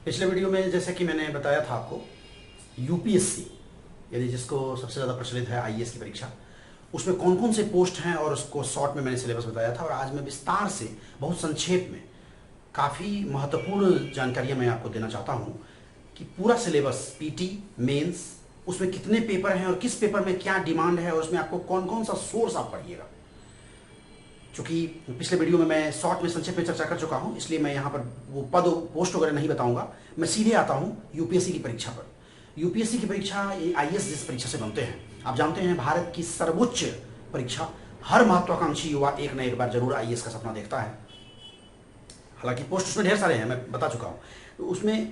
पिछले वीडियो में जैसे कि मैंने बताया था आपको, यूपीएससी यानी जिसको सबसे ज़्यादा प्रचलित है आईएएस की परीक्षा, उसमें कौन कौन से पोस्ट हैं और उसको शॉर्ट में मैंने सिलेबस बताया था। और आज मैं विस्तार से बहुत संक्षेप में काफ़ी महत्वपूर्ण जानकारियाँ मैं आपको देना चाहता हूँ कि पूरा सिलेबस पीटी मेंस उसमें कितने पेपर हैं और किस पेपर में क्या डिमांड है और उसमें आपको कौन कौन सा सोर्स आप पढ़िएगा। चूँकि पिछले वीडियो में मैं शॉर्ट में संक्षेप में चर्चा कर चुका हूँ, इसलिए मैं यहाँ पर वो पद पोस्ट वगैरह नहीं बताऊँगा। मैं सीधे आता हूँ यूपीएससी की परीक्षा पर। यूपीएससी की परीक्षा आईएएस जिस परीक्षा से बनते हैं, आप जानते हैं भारत की सर्वोच्च परीक्षा। हर महत्वाकांक्षी युवा एक न एक बार जरूर आईएएस का सपना देखता है। हालांकि पोस्ट उसमें ढेर सारे हैं, मैं बता चुका हूँ। तो उसमें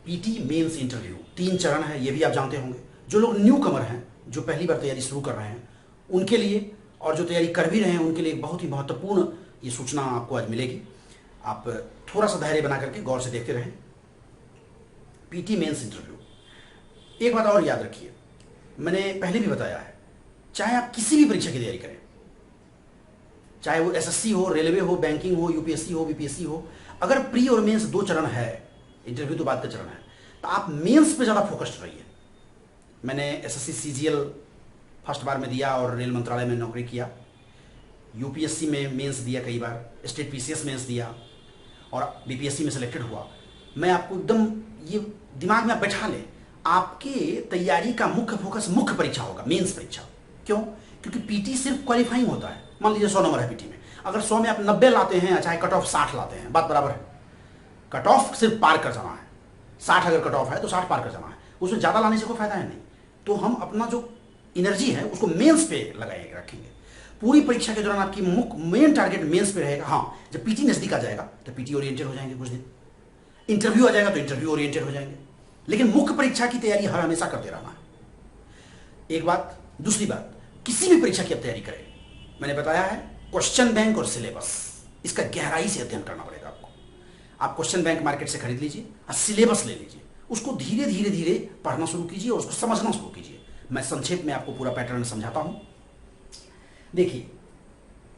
पीटी मेंस इंटरव्यू 3 चरण है, ये भी आप जानते होंगे। जो लोग न्यू कमर हैं, जो पहली बार तैयारी शुरू कर रहे हैं, उनके लिए और जो तैयारी कर भी रहे हैं उनके लिए बहुत ही महत्वपूर्ण ये सूचना आपको आज मिलेगी। आप थोड़ा सा धैर्य बना करके गौर से देखते रहें। पीटी मेंस इंटरव्यू, एक बात और याद रखिए, मैंने पहले भी बताया है, चाहे आप किसी भी परीक्षा की तैयारी करें, चाहे वो एसएससी हो, रेलवे हो, बैंकिंग हो, यूपीएससी हो, बीपीएससी हो, अगर प्री और मेंस 2 चरण है, इंटरव्यू तो बाद का चरण है, तो आप मेंस पे ज़्यादा फोकस्ड रहिए। मैंने एसएससी सीजीएल फर्स्ट बार में दिया और रेल मंत्रालय में नौकरी किया। यूपीएससी में मेंस दिया कई बार, स्टेट पीसीएस मेंस दिया और बीपीएससी में सिलेक्टेड हुआ। मैं आपको एकदम ये दिमाग में आप बैठा लें, आपके तैयारी का मुख्य फोकस मुख्य परीक्षा होगा, मेंस परीक्षा। क्यों? क्योंकि पीटी सिर्फ क्वालिफाइंग होता है। मान लीजिए 100 नंबर है पीटी में, अगर 100 में आप 90 लाते हैं, चाहे कट ऑफ 60 लाते हैं, बात बराबर है। कट ऑफ सिर्फ पार कर जाना है, 60 अगर कट ऑफ है तो 60 पार कर जाना है, उसमें ज़्यादा लाने से कोई फायदा है नहीं। तो हम अपना जो एनर्जी है उसको मेंस पे लगाए रखेंगे। पूरी परीक्षा के दौरान आपकी मेन टारगेट मेंस पे रहेगा। हाँ, जब पीटी नजदीक आ जाएगा तो पीटी ओरिएंटेड हो जाएंगे कुछ दिन, इंटरव्यू आ जाएगा तो इंटरव्यू ओरिएंटेड हो जाएंगे, लेकिन मुख्य परीक्षा की तैयारी हर हमेशा करते रहना है। एक बात। दूसरी बात, किसी भी परीक्षा की आप तैयारी करें, मैंने बताया है क्वेश्चन बैंक और सिलेबस, इसका गहराई से अध्ययन करना पड़ेगा आपको। आप क्वेश्चन बैंक मार्केट से खरीद लीजिए और सिलेबस ले लीजिए, उसको धीरे धीरे धीरे पढ़ना शुरू कीजिए और उसको समझना शुरू कीजिए। मैं संक्षेप में आपको पूरा पैटर्न समझाता हूं। देखिए,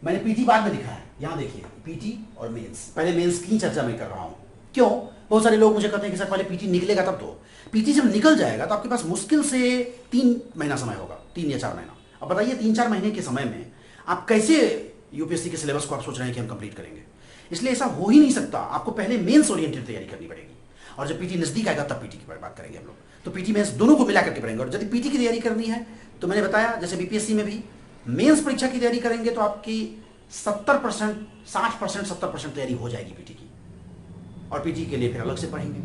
मैंने पीटी बाद में लिखा है, यहां देखिए पीटी और मेंस। पहले मेंस की चर्चा मैं कर रहा हूं। क्यों? बहुत सारे लोग मुझे कहते हैं कि सर पहले पीटी निकलेगा तब तो। पीटी जब निकल जाएगा तो आपके पास मुश्किल से 3 महीना समय होगा, 3 या 4 महीना। अब बताइए 3-4 महीने के समय में आप कैसे यूपीएससी के सिलेबस को आप सोच रहे हैं कि हम कंप्लीट करेंगे? इसलिए ऐसा हो ही नहीं सकता। आपको पहले मेंस ओरिएंटेड तैयारी करनी पड़ेगी और जब पीटी नजदीक आएगा तब पीटी की बात करेंगे हम लोग। तो पीटी मेंस दोनों को मिला करके पढ़ेंगे। और यदि पीटी की तैयारी करनी है तो मैंने बताया, जैसे बीपीएससी में भी मेंस परीक्षा की तैयारी करेंगे तो आपकी 70%, 60%, 70% तैयारी हो जाएगी पीटी की, और पीटी के लिए फिर अलग से पढ़ेंगे।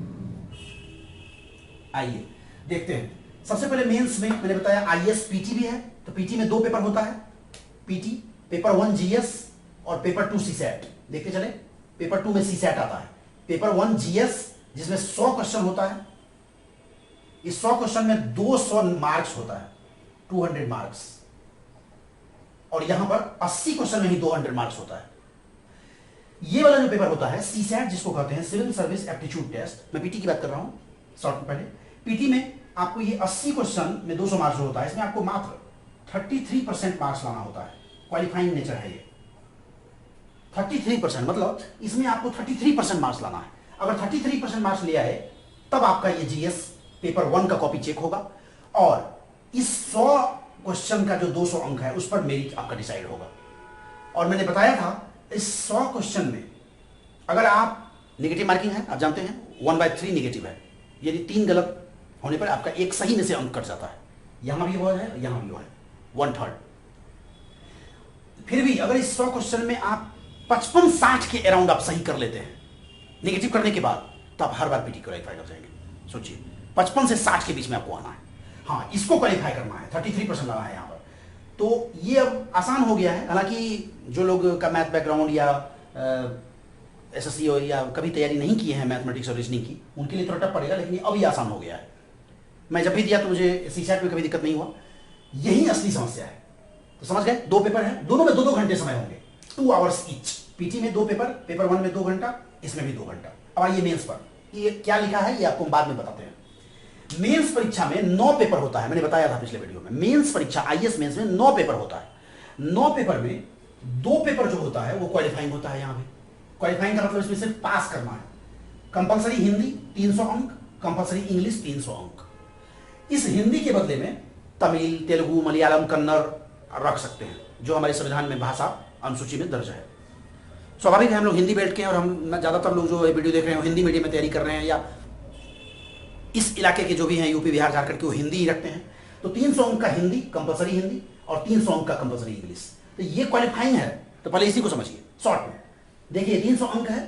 आइए देखते हैं। सबसे पहले मेंस में मैंने बताया आईएएस पीटी भी है, तो पीटी में 2 पेपर होता है। पीटी पेपर 1 जीएस और पेपर 2 सीसैट। देखते चले, पेपर 2 में सीसैट आता है, पेपर 1 जीएस जिसमें 100 क्वेश्चन होता है। इस 100 क्वेश्चन में 200 मार्क्स होता है, 200 मार्क्स, और यहां पर 80 क्वेश्चन में ही 200 मार्क्स होता है। ये वाला जो पेपर होता है सीसैट, जिसको कहते हैं सिविल सर्विस एप्टीट्यूड टेस्ट, मैं पीटी की बात कर रहा हूं शॉर्ट में। पहले पीटी में आपको ये 80 क्वेश्चन में 200 मार्क्स होता है, इसमें आपको मात्र 33% मार्क्स लाना होता है। क्वालिफाइंग नेचर है ये। 33% मतलब इसमें आपको 33% मार्क्स लाना है। अगर 33% मार्क्स ले आए तब आपका ये जीएस पेपर 1 का कॉपी चेक होगा, और इस 100 क्वेश्चन का जो 200 अंक है उस पर मेरिट आपका डिसाइड होगा। और मैंने बताया था इस 100 क्वेश्चन में अगर आप नेगेटिव मार्किंग है, आप जानते हैं 1/3 नेगेटिव है, यदि 3 गलत होने पर आपका एक सही में से अंक कट जाता है। यहां भी वो है, यहां भी वो है, 1/3। फिर भी अगर इस 100 क्वेश्चन में आप 55-60 के अराउंड आप सही कर लेते हैं नेगेटिव करने के बाद, तो आप हर बार पीटी क्वालिफाई कर जाएंगे। सोचिए 55 से 60 के बीच में आपको आना है। हाँ, इसको क्वालिफाई करना है, 33% लाना है यहाँ पर। तो ये अब आसान हो गया है। हालांकि जो लोग का मैथ बैकग्राउंड या एसएससी या कभी तैयारी नहीं की है मैथमेटिक्स और रीजनिंग की, उनके लिए थोड़ा टफ पड़ेगा, लेकिन अब ये आसान हो गया है। मैं जब भी दिया तो मुझे सीसैट में कभी दिक्कत नहीं हुआ। यही असली समस्या है। तो समझ गए, 2 पेपर हैं, दोनों में 2-2 घंटे समय होंगे, 2 आवर्स ईच। पीटी में 2 पेपर, पेपर 1 में 2 घंटा, इसमें भी 2 घंटा। अब आइए मेंस पर, ये क्या लिखा है ये आपको बाद में बताते हैं। मेंस परीक्षा में 9 पेपर होता है, मैंने बताया था पिछले वीडियो में। मेंस परीक्षा आईएएस मेंस में 9 पेपर होता है। 9 पेपर में 2 पेपर जो होता है वो क्वालिफाइंग होता है। यहां पे क्वालिफाइंग का मतलब इसमें सिर्फ पास करना है। कंपलसरी हिंदी 300 अंक, कंपलसरी इंग्लिश 300 अंक। इस हिंदी के बदले में तमिल, तेलुगु, मलयालम, कन्नड़ रख सकते हैं, जो हमारे संविधान में भाषा अनुसूची में दर्ज है। स्वाभाविक है हम लोग हिंदी बेल्ट के हैं, और हम ज़्यादातर लोग जो वीडियो देख रहे हैं हिंदी मीडियम में तैयारी कर रहे हैं, या इस इलाके के जो भी हैं यूपी, बिहार, झारखंड के, वो हिंदी ही रखते हैं। तो 300 अंक का हिंदी, कंपलसरी हिंदी, और 300 अंक का कंपलसरी इंग्लिश। तो ये क्वालिफाइंग है। तो पहले इसी को समझिए शॉर्ट में। देखिए 300 अंक है,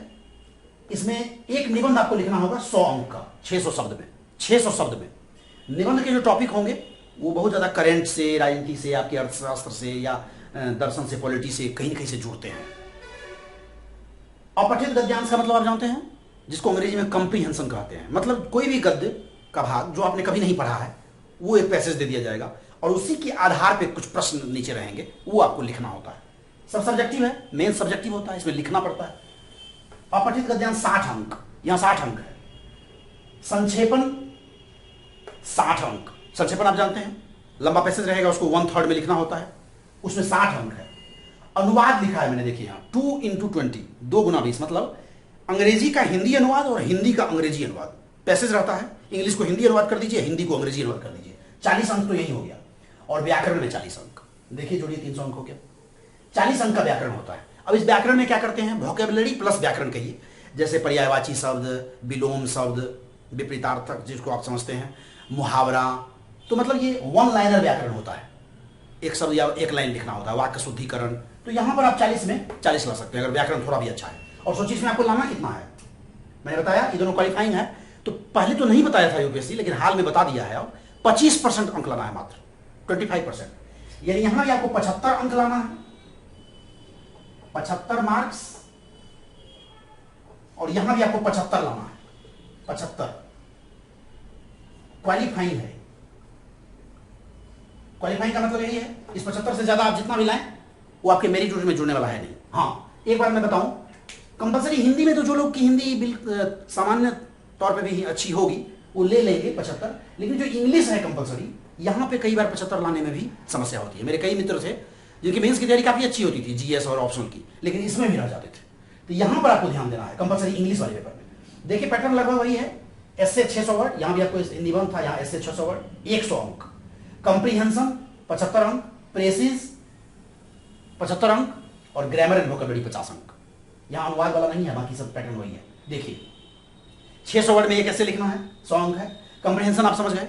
इसमें एक निबंध आपको लिखना होगा 100 अंक का, 600 शब्द में। 600 शब्द में निबंध के जो टॉपिक होंगे वो बहुत ज़्यादा करेंट से, राजनीति से, आपके अर्थशास्त्र से, या दर्शन से, पॉलिटी से, कहीं न कहीं से जुड़ते हैं। अपठित गद्यांश का मतलब आप जानते हैं, जिसको अंग्रेजी में कंप्रीहेंशन कहते हैं। मतलब कोई भी गद्य का भाग जो आपने कभी नहीं पढ़ा है, वो एक पैसेज दे दिया जाएगा, और उसी के आधार पे कुछ प्रश्न नीचे रहेंगे, वो आपको लिखना होता है। सब सब्जेक्टिव है, मेन सब्जेक्टिव होता है, इसमें लिखना पड़ता है। अपठित गद्यांश 60 अंक, यहां 60 अंक है। संक्षेपण 60 अंक। संक्षेपण आप जानते हैं, लंबा पैसेज रहेगा, उसको 1/3 में लिखना होता है, उसमें 60 अंक है। अनुवाद लिखा है मैंने, देखिए यहां 2 × 20, 2 × 20, मतलब अंग्रेजी का हिंदी अनुवाद और हिंदी का अंग्रेजी अनुवाद। पैसेज रहता है, इंग्लिश को हिंदी अनुवाद कर दीजिए, हिंदी को अंग्रेजी अनुवाद कर दीजिए। 40 अंक तो यही हो गया। और व्याकरण में 40 अंक। देखिए जोड़िए, 300 अंक हो गया। 40 अंक का व्याकरण होता है। अब इस व्याकरण में क्या करते हैं, वोकैबुलरी प्लस व्याकरण कहिए, जैसे पर्यायवाची शब्द, विलोम शब्द, विपरीतार्थक जिसको आप समझते हैं, मुहावरा। तो मतलब ये 1 लाइनर व्याकरण होता है, एक शब्द या एक लाइन लिखना होता है, वाक्य शुद्धिकरण। तो यहां पर आप 40 में 40 ला सकते हैं, अगर व्याकरण थोड़ा भी अच्छा है। और सोचिए इसमें आपको लाना कितना है, मैंने बताया ये दोनों क्वालिफाइंग है। तो पहले तो नहीं बताया था यूपीएससी, लेकिन हाल में बता दिया है। अब 25% अंक लाना है, मात्र 25%, यानी यहां भी आपको 75 अंक लाना है, 75 मार्क्स, और यहां भी आपको 75 लाना है, 75 क्वालिफाइंग है। क्वालिफाइंग का मतलब यही है, इस 75 से ज्यादा आप जितना भी लाएं वो आपके मेरिट लिस्ट में जुड़ने वाला है नहीं। हाँ, एक बार मैं बताऊं, कंपलसरी हिंदी में तो जो लोग की हिंदी सामान्य तौर पे भी अच्छी होगी वो ले लेंगे 75, लेकिन जो इंग्लिश है कंपलसरी, यहां पे कई बार 75 लाने में भी समस्या होती है। मेरे कई मित्र थे जिनकी मेंस की तैयारी काफी अच्छी होती थी, जीएस और ऑप्शनल की, लेकिन इसमें भी रह जाते थे। तो यहां पर आपको ध्यान देना है कंपलसरी इंग्लिश वाले पेपर में। देखिए पैटर्न लगभग वही है, एस से 600 वर्ड, यहां भी आपको निबंध था, यहां एस से 600 वर्ड 100 अंक, कंप्रीहेंशन 75 अंक, प्रेसिज 75 अंक, और ग्रामर एंड वोकैबुलरी 50 अंक। यहां अनुवाद वाला नहीं है, बाकी सब पैटर्न वही है। देखिए 600 वर्ड में ये कैसे लिखना है, 100 अंक है। कंप्रीहेंशन आप समझ गए,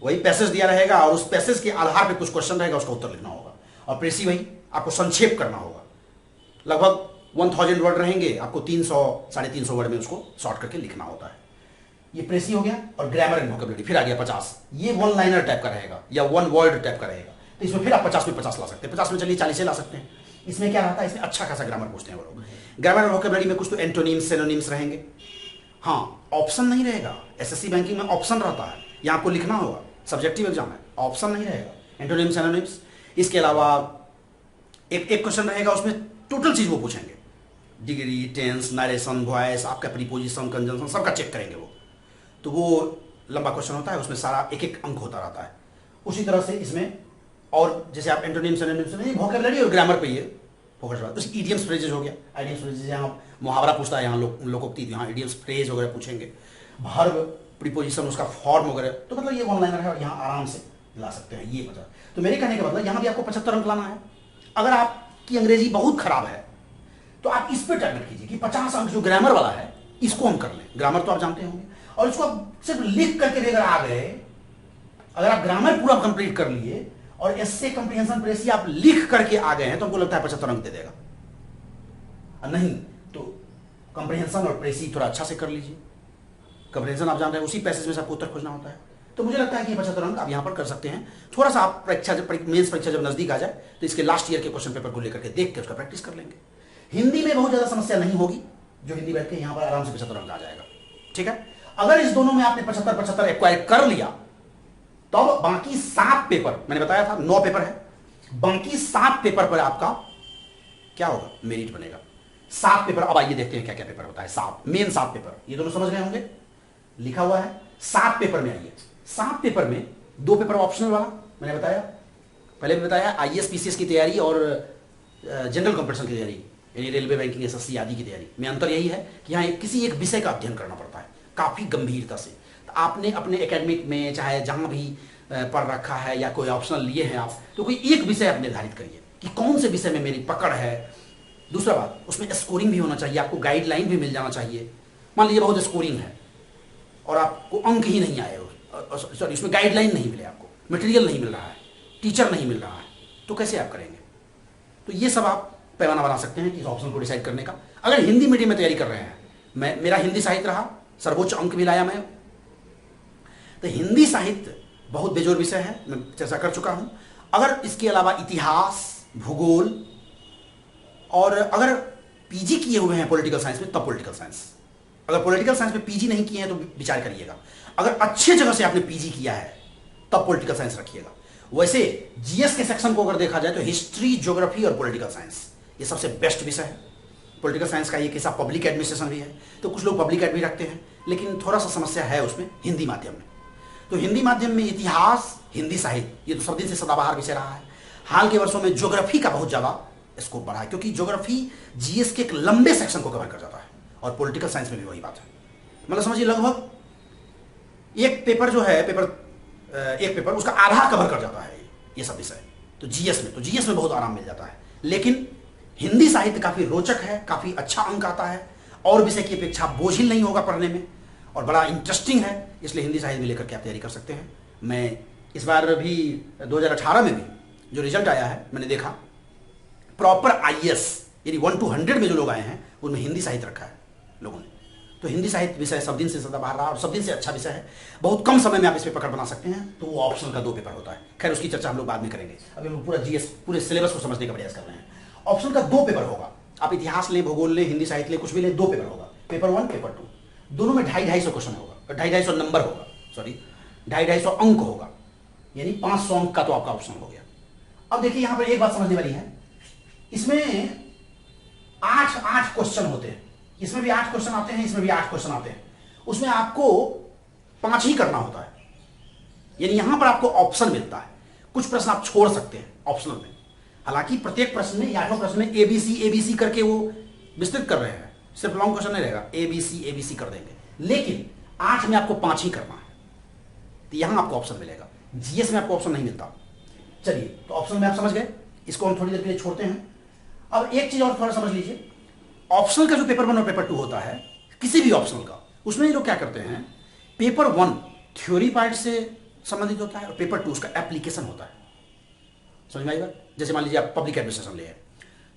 वही पैसेज दिया रहेगा और उस पैसेज के आधार पे कुछ क्वेश्चन रहेगा, उसका उत्तर लिखना होगा। और प्रेसी वही, आपको संक्षेप करना होगा, लगभग 1000 वर्ड रहेंगे, आपको 300 350 वर्ड में उसको शॉर्ट करके लिखना होता है। ये प्रेसी हो गया। और ग्रामर एंड वोकैबुलरी फिर आ गया 50, ये 1 लाइनर टाइप का रहेगा या 1 वर्ड टाइप का रहेगा। तो इसमें फिर आप 50 में 50 ला सकते हैं, 50 में चलिए 40 से ला सकते हैं। इसमें क्या रहता है, इसमें अच्छा खासा ग्रामर पूछते हैं वो लोग। ग्रामर एंड वोकैबुलरी में कुछ तो एंटोनिम्स, सिनोनिम्स रहेंगे। हाँ, ऑप्शन नहीं रहेगा, एसएससी बैंकिंग में ऑप्शन रहता है, यहाँ आपको लिखना होगा, सब्जेक्टिव एग्जाम है, ऑप्शन नहीं रहेगा, एंटोनिम्स, सिनोनिम्स। इसके अलावा एक क्वेश्चन रहेगा, उसमें टोटल चीज वो पूछेंगे, डिग्री, टेंस, नरेशन, वॉइस, आपका प्रीपोजिशन, कंजंक्शन, सबका चेक करेंगे वो। तो वो लंबा क्वेश्चन होता है, उसमें सारा एक एक अंक होता रहता है। उसी तरह से इसमें, और जैसे आप एंटोनिम्स, सिनोनिम्स, वोकैबुलरी और ग्रामर पे ये फोकस रहा है। इडियम्स फ्रेजेज हो गया, आइडियम्स फ्रेजेज, यहाँ मुहावरा पूछता है, यहाँ लोकोक्ति, यहाँ इडियम्स फ्रेज वगैरह पूछेंगे, वर्ब, प्रीपोजिशन, उसका फॉर्म वगैरह। तो मतलब ये 1 लाइनर है और यहाँ आराम से ला सकते हैं ये पता। तो मेरे कहने का मतलब यहाँ भी आपको 75 अंक लाना है। अगर आपकी अंग्रेजी बहुत खराब है तो आप इस पर टारगेट कीजिए कि 50 अंक जो ग्रामर वाला है इसको हम कर लें। ग्रामर तो आप जानते होंगे, और इसको आप सिर्फ लिख करके भी अगर आ गए, अगर आप ग्रामर पूरा कंप्लीट कर लिए और एसए, कंप्रीहेंशन, प्रेसी आप लिख करके आ गए हैं, तो हमको लगता है 75 अंक दे देगा। नहीं तो कंप्रीहेंशन और प्रेसी थोड़ा अच्छा से कर लीजिए। कंप्रीहेंशन आप जानते हैं उसी पैसेज में से आपको उत्तर खोजना होता है। तो मुझे लगता है कि 75 अंक आप यहां पर कर सकते हैं। थोड़ा सा आप परीक्षा जब मेंस परीक्षा जब नजदीक आ जाए तो इसके लास्ट ईयर के क्वेश्चन पेपर को लेकर के देख के उसका प्रैक्टिस कर लेंगे। हिंदी में बहुत ज्यादा समस्या नहीं होगी, जो हिंदी बैठ के यहां पर आराम से 75 अंक आ जाएगा। ठीक है, अगर इस दोनों में आपने 75 एक्वायर कर लिया तो बाकी 7 पेपर, मैंने बताया था 9 पेपर है, बाकी 7 पेपर पर आपका क्या होगा, मेरिट बनेगा। 7 पेपर, अब आइए देखते हैं क्या क्या पेपर होता है। 7 मेन 7 पेपर, ये दोनों समझ गए होंगे, लिखा हुआ है। 7 पेपर में आइए, 7 पेपर में 2 पेपर ऑप्शनल वाला, मैंने बताया पहले भी बताया, आईएएस पीसीएस की तैयारी और जनरल कंपटीशन की तैयारी, यानी रेलवे, बैंकिंग, एसएससी आदि की तैयारी में अंतर यही है कि यहाँ किसी एक विषय का अध्ययन करना पड़ता है काफ़ी गंभीरता से। तो आपने अपने एकेडमिक में चाहे जहाँ भी पढ़ रखा है या कोई ऑप्शनल लिए हैं आप, तो कोई एक विषय आप निर्धारित करिए कि कौन से विषय में मेरी पकड़ है। दूसरा बात, उसमें स्कोरिंग भी होना चाहिए, आपको गाइडलाइन भी मिल जाना चाहिए। मान लीजिए बहुत स्कोरिंग है और आपको अंक ही नहीं आए, सॉरी उसमें गाइडलाइन नहीं मिले, आपको मटेरियल नहीं मिल रहा है, टीचर नहीं मिल रहा है, तो कैसे आप करेंगे? तो ये सब आप पैमाना बना सकते हैं कि इस ऑप्शन को डिसाइड करने का। अगर हिंदी मीडियम में तैयारी कर रहे हैं, मेरा हिंदी साहित्य रहा, सर्वोच्च अंक भी लाया मैं, तो हिंदी साहित्य बहुत बेजोर विषय है, मैं चर्चा कर चुका हूं। अगर इसके अलावा इतिहास, भूगोल, और अगर पीजी किए हुए हैं पॉलिटिकल साइंस में तब पॉलिटिकल साइंस। अगर पॉलिटिकल साइंस में पीजी नहीं किए हैं तो विचार करिएगा। अगर अच्छे जगह से आपने पीजी किया है तब पॉलिटिकल साइंस रखिएगा। वैसे जीएस के सेक्शन को अगर देखा जाए तो हिस्ट्री, ज्योग्राफी और पॉलिटिकल साइंस ये सबसे बेस्ट विषय है। पॉलिटिकल साइंस का ये किस्सा पब्लिक एडमिनिस्ट्रेशन भी है, तो कुछ लोग पब्लिक एड भी रखते हैं, लेकिन थोड़ा सा समस्या है उसमें हिंदी माध्यम में। तो हिंदी माध्यम में इतिहास, हिंदी साहित्य ये तो सब दिन से सदाबहार विषय रहा है। हाल के वर्षों में ज्योग्राफी का बहुत ज़्यादा स्कोप बढ़ा है, क्योंकि ज्योग्राफी जीएस के एक लंबे सेक्शन को कवर कर जाता है, और पॉलिटिकल साइंस में भी वही बात है। मतलब समझिए लगभग एक पेपर जो है, एक पेपर उसका आधा कवर कर जाता है ये सब विषय। तो जीएस में बहुत आराम मिल जाता है। लेकिन हिंदी साहित्य काफ़ी रोचक है, काफ़ी अच्छा अंक आता है, और विषय की अपेक्षा बोझिल नहीं होगा पढ़ने में, और बड़ा इंटरेस्टिंग है, इसलिए हिंदी साहित्य में लेकर के आप तैयारी कर सकते हैं। मैं इस बार भी 2018 में भी जो रिजल्ट आया है मैंने देखा, प्रॉपर आईएएस यानी 1 to 100 में जो लोग आए हैं उनमें हिंदी साहित्य रखा है लोगों ने। तो हिंदी साहित्य विषय सब दिन से सदाबहार रहा और सब दिन से अच्छा विषय है। बहुत कम समय में आप इस पर पकड़ बना सकते हैं। तो वो ऑप्शनल का 2 पेपर होता है, खैर उसकी चर्चा हम लोग बाद में करेंगे। अभी हम पूरा जीएस, पूरे सिलेबस को समझने का प्रयास कर रहे हैं। ऑप्शनल का 2 पेपर होगा, आप इतिहास लें, भूगोल लें, हिंदी साहित्य लें, कुछ भी लें, 2 पेपर होगा, पेपर 1, पेपर 2। दोनों में 250-250 क्वेश्चन होगा, 250-250 नंबर होगा, सॉरी 250-250 अंक होगा, यानी 500 अंक का तो आपका ऑप्शन हो गया। अब देखिए यहां पर एक बात समझने वाली है, इसमें 8 क्वेश्चन होते हैं, इसमें भी 8 क्वेश्चन आते हैं, इसमें भी 8 क्वेश्चन आते हैं। उसमें आपको 5 ही करना होता है, यानी यहां पर आपको ऑप्शन मिलता है। कुछ प्रश्न आप छोड़ सकते हैं ऑप्शनल में, हालांकि प्रत्येक प्रश्न में, 8 प्रश्न में एबीसी करके वो विस्तृत कर रहे हैं, सिर्फ लॉन्ग क्वेश्चन नहीं रहेगा, एबीसी कर देंगे, लेकिन 8 में आपको 5 ही करना है। तो यहां आपको ऑप्शन मिलेगा, जीएस में आपको ऑप्शन नहीं मिलता। चलिए, तो ऑप्शन में आप समझ गए, इसको हम थोड़ी देर के लिए छोड़ते हैं। अब एक चीज और थोड़ा समझ लीजिए, ऑप्शनल का जो पेपर 1 और पेपर 2 होता है, किसी भी ऑप्शनल का, उसमें ये लोग क्या करते हैं, पेपर 1 थ्योरी पार्ट से संबंधित होता है और पेपर 2 उसका एप्लीकेशन होता है। समझ में आई बात? जैसे मान लीजिए आप पब्लिक एडमिनिस्ट्रेशन ले,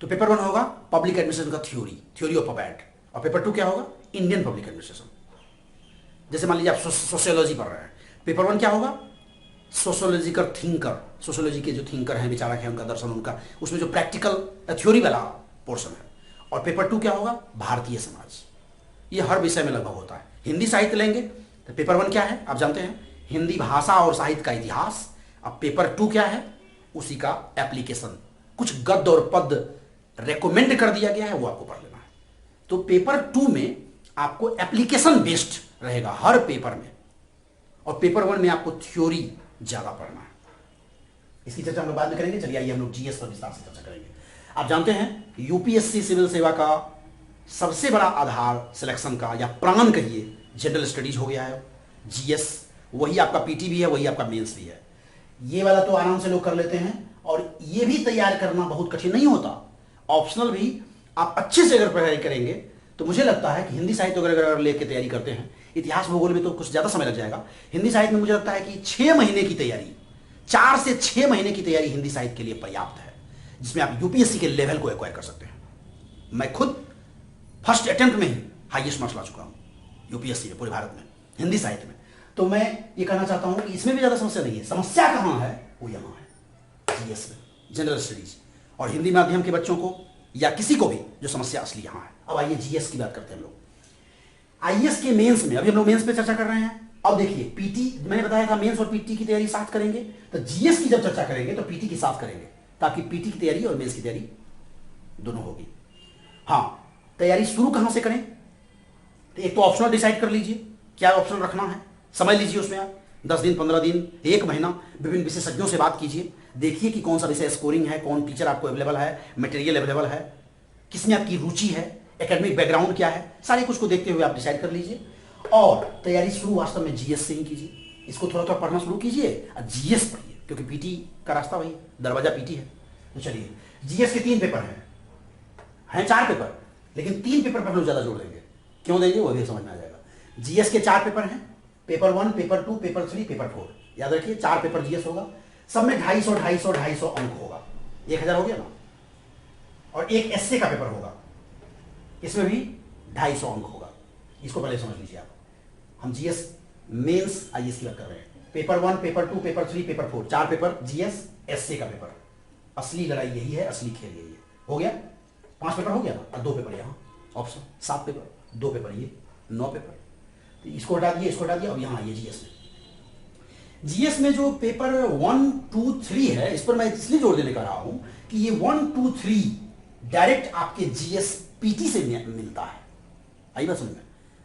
तो पेपर 1 होगा पब्लिक एडमिनिस्ट्रेशन का थ्योरी ऑफ पबैट, और पेपर 2 क्या होगा, इंडियन पब्लिक एडमिनिस्ट्रेशन। जैसे मान लीजिए आप सोशियोलॉजी पढ़ रहे हैं, पेपर 1 क्या होगा, सोशियोलॉजिकल थिंकर, सोशियोलॉजी के जो थिंकर हैं, विचारक हैं, उनका दर्शन, उनका उसमें जो प्रैक्टिकल थ्योरी वाला पोर्शन है। और पेपर 2 क्या होगा, भारतीय समाज। ये हर विषय में लगभग होता है। हिंदी साहित्य लेंगे तो पेपर 1 क्या है आप जानते हैं, हिंदी भाषा और साहित्य का इतिहास। अब पेपर 2 क्या है, उसी का एप्लीकेशन, कुछ गद्य और पद रेकमेंड कर दिया गया है, वो आपको पढ़ लेना है। तो पेपर 2 में आपको एप्लीकेशन बेस्ड रहेगा हर पेपर में, और पेपर 1 में आपको थ्योरी ज्यादा पढ़ना है। इसकी चर्चा हम लोग बाद में करेंगे। चलिए आइए हम लोग जीएस पर विस्तार से चर्चा करेंगे। आप जानते हैं यूपीएससी सिविल सेवा का सबसे बड़ा आधार सिलेक्शन का, या प्राण कहिए, जनरल स्टडीज हो गया है। जीएस वही आपका पीटी भी है, वही आपका मेंस भी है। ये वाला तो आराम से लोग कर लेते हैं, और ये भी तैयार करना बहुत कठिन नहीं होता। ऑप्शनल भी आप अच्छे से अगर तैयारी करेंगे तो मुझे लगता है कि हिंदी साहित्य अगर लेके तैयारी करते हैं, इतिहास भूगोल में तो कुछ ज्यादा समय लग जाएगा। हिंदी साहित्य में मुझे लगता है कि 6 महीने की तैयारी, 4 से 6 महीने की तैयारी हिंदी साहित्य के लिए पर्याप्त है, जिसमें आप यूपीएससी के लेवल को एक्वायर कर सकते हैं। मैं खुद फर्स्ट अटेम्प्ट में ही हाईएस्ट मार्क्स ला चुका हूं यूपीएससी में, पूरे भारत में हिंदी साहित्य में। तो मैं ये कहना चाहता हूं कि इसमें भी ज्यादा समस्या नहीं है। समस्या कहां है, वो यहां है, जीएस में, जनरल स्टडीज और हिंदी माध्यम के बच्चों को, या किसी को भी, जो समस्या असली यहां है। अब आइए जीएस की बात करते हैं हम लोग। आईएएस के मेंस में, अभी हम लोग मेंस पे चर्चा कर रहे हैं। अब देखिए पीटी, मैंने बताया था मेंस और पीटी की तैयारी साथ करेंगे, तो जीएस की जब चर्चा करेंगे तो पीटी की साथ करेंगे, ताकि पीटी की तैयारी और मेंस की तैयारी दोनों होगी। हाँ, तैयारी शुरू कहां से करें, तो एक तो ऑप्शनल डिसाइड कर लीजिए क्या ऑप्शनल रखना है, समझ लीजिए उसमें आप 10 दिन, 15 दिन, 1 महीना विभिन्न विशेषज्ञों से बात कीजिए, देखिए कि कौन सा विषय स्कोरिंग है, कौन टीचर आपको अवेलेबल है, मटेरियल अवेलेबल है, किसमें आपकी रुचि है, एकेडमिक बैकग्राउंड क्या है, सारे कुछ को देखते हुए आप डिसाइड कर लीजिए। और तैयारी शुरू वास्तव में जीएस से ही कीजिए। इसको थोड़ा थोड़ा पढ़ना शुरू कीजिए और जीएस पढ़िए, क्योंकि पीटी का रास्ता वही दरवाजा पीटी है। तो चलिए, जीएस के 3 पेपर हैं 4 पेपर, लेकिन 3 पेपर पर हम लोग ज्यादा जोर देंगे। क्यों देंगे वो भी समझ में आ जाएगा। जीएस के 4 पेपर हैं, पेपर 1, पेपर 2, पेपर 3, पेपर 4। याद रखिए 4 पेपर जीएस होगा, सब में 250 अंक होगा, 1000 हो गया ना। और एक एसए का पेपर होगा, इसमें भी 250 अंक होगा। इसको पहले समझ लीजिए आप। हम जीएस मेंस आईएएस की बात कर रहे हैं। Paper 1, paper 2, paper 3, paper 4, 4 paper GS essay का पेपर। असली लड़ाई यही है, असली खेल यही है। हो गया 5 पेपर हो गया ना, और 2 पेपर यहाँ ऑप्शन, 7 पेपर, 2 पेपर ये, 9 पेपर। तो इसको हटा दिए, इसको हटा दिया। अब यहाँ आइए जीएस में। जीएस में जो पेपर 1, 2, 3 है, इस पर मैं इसलिए जोर देने का रहा हूं कि ये 1, 2, 3 डायरेक्ट आपके जीएस पीटी से मिलता है। आई बात समझ में?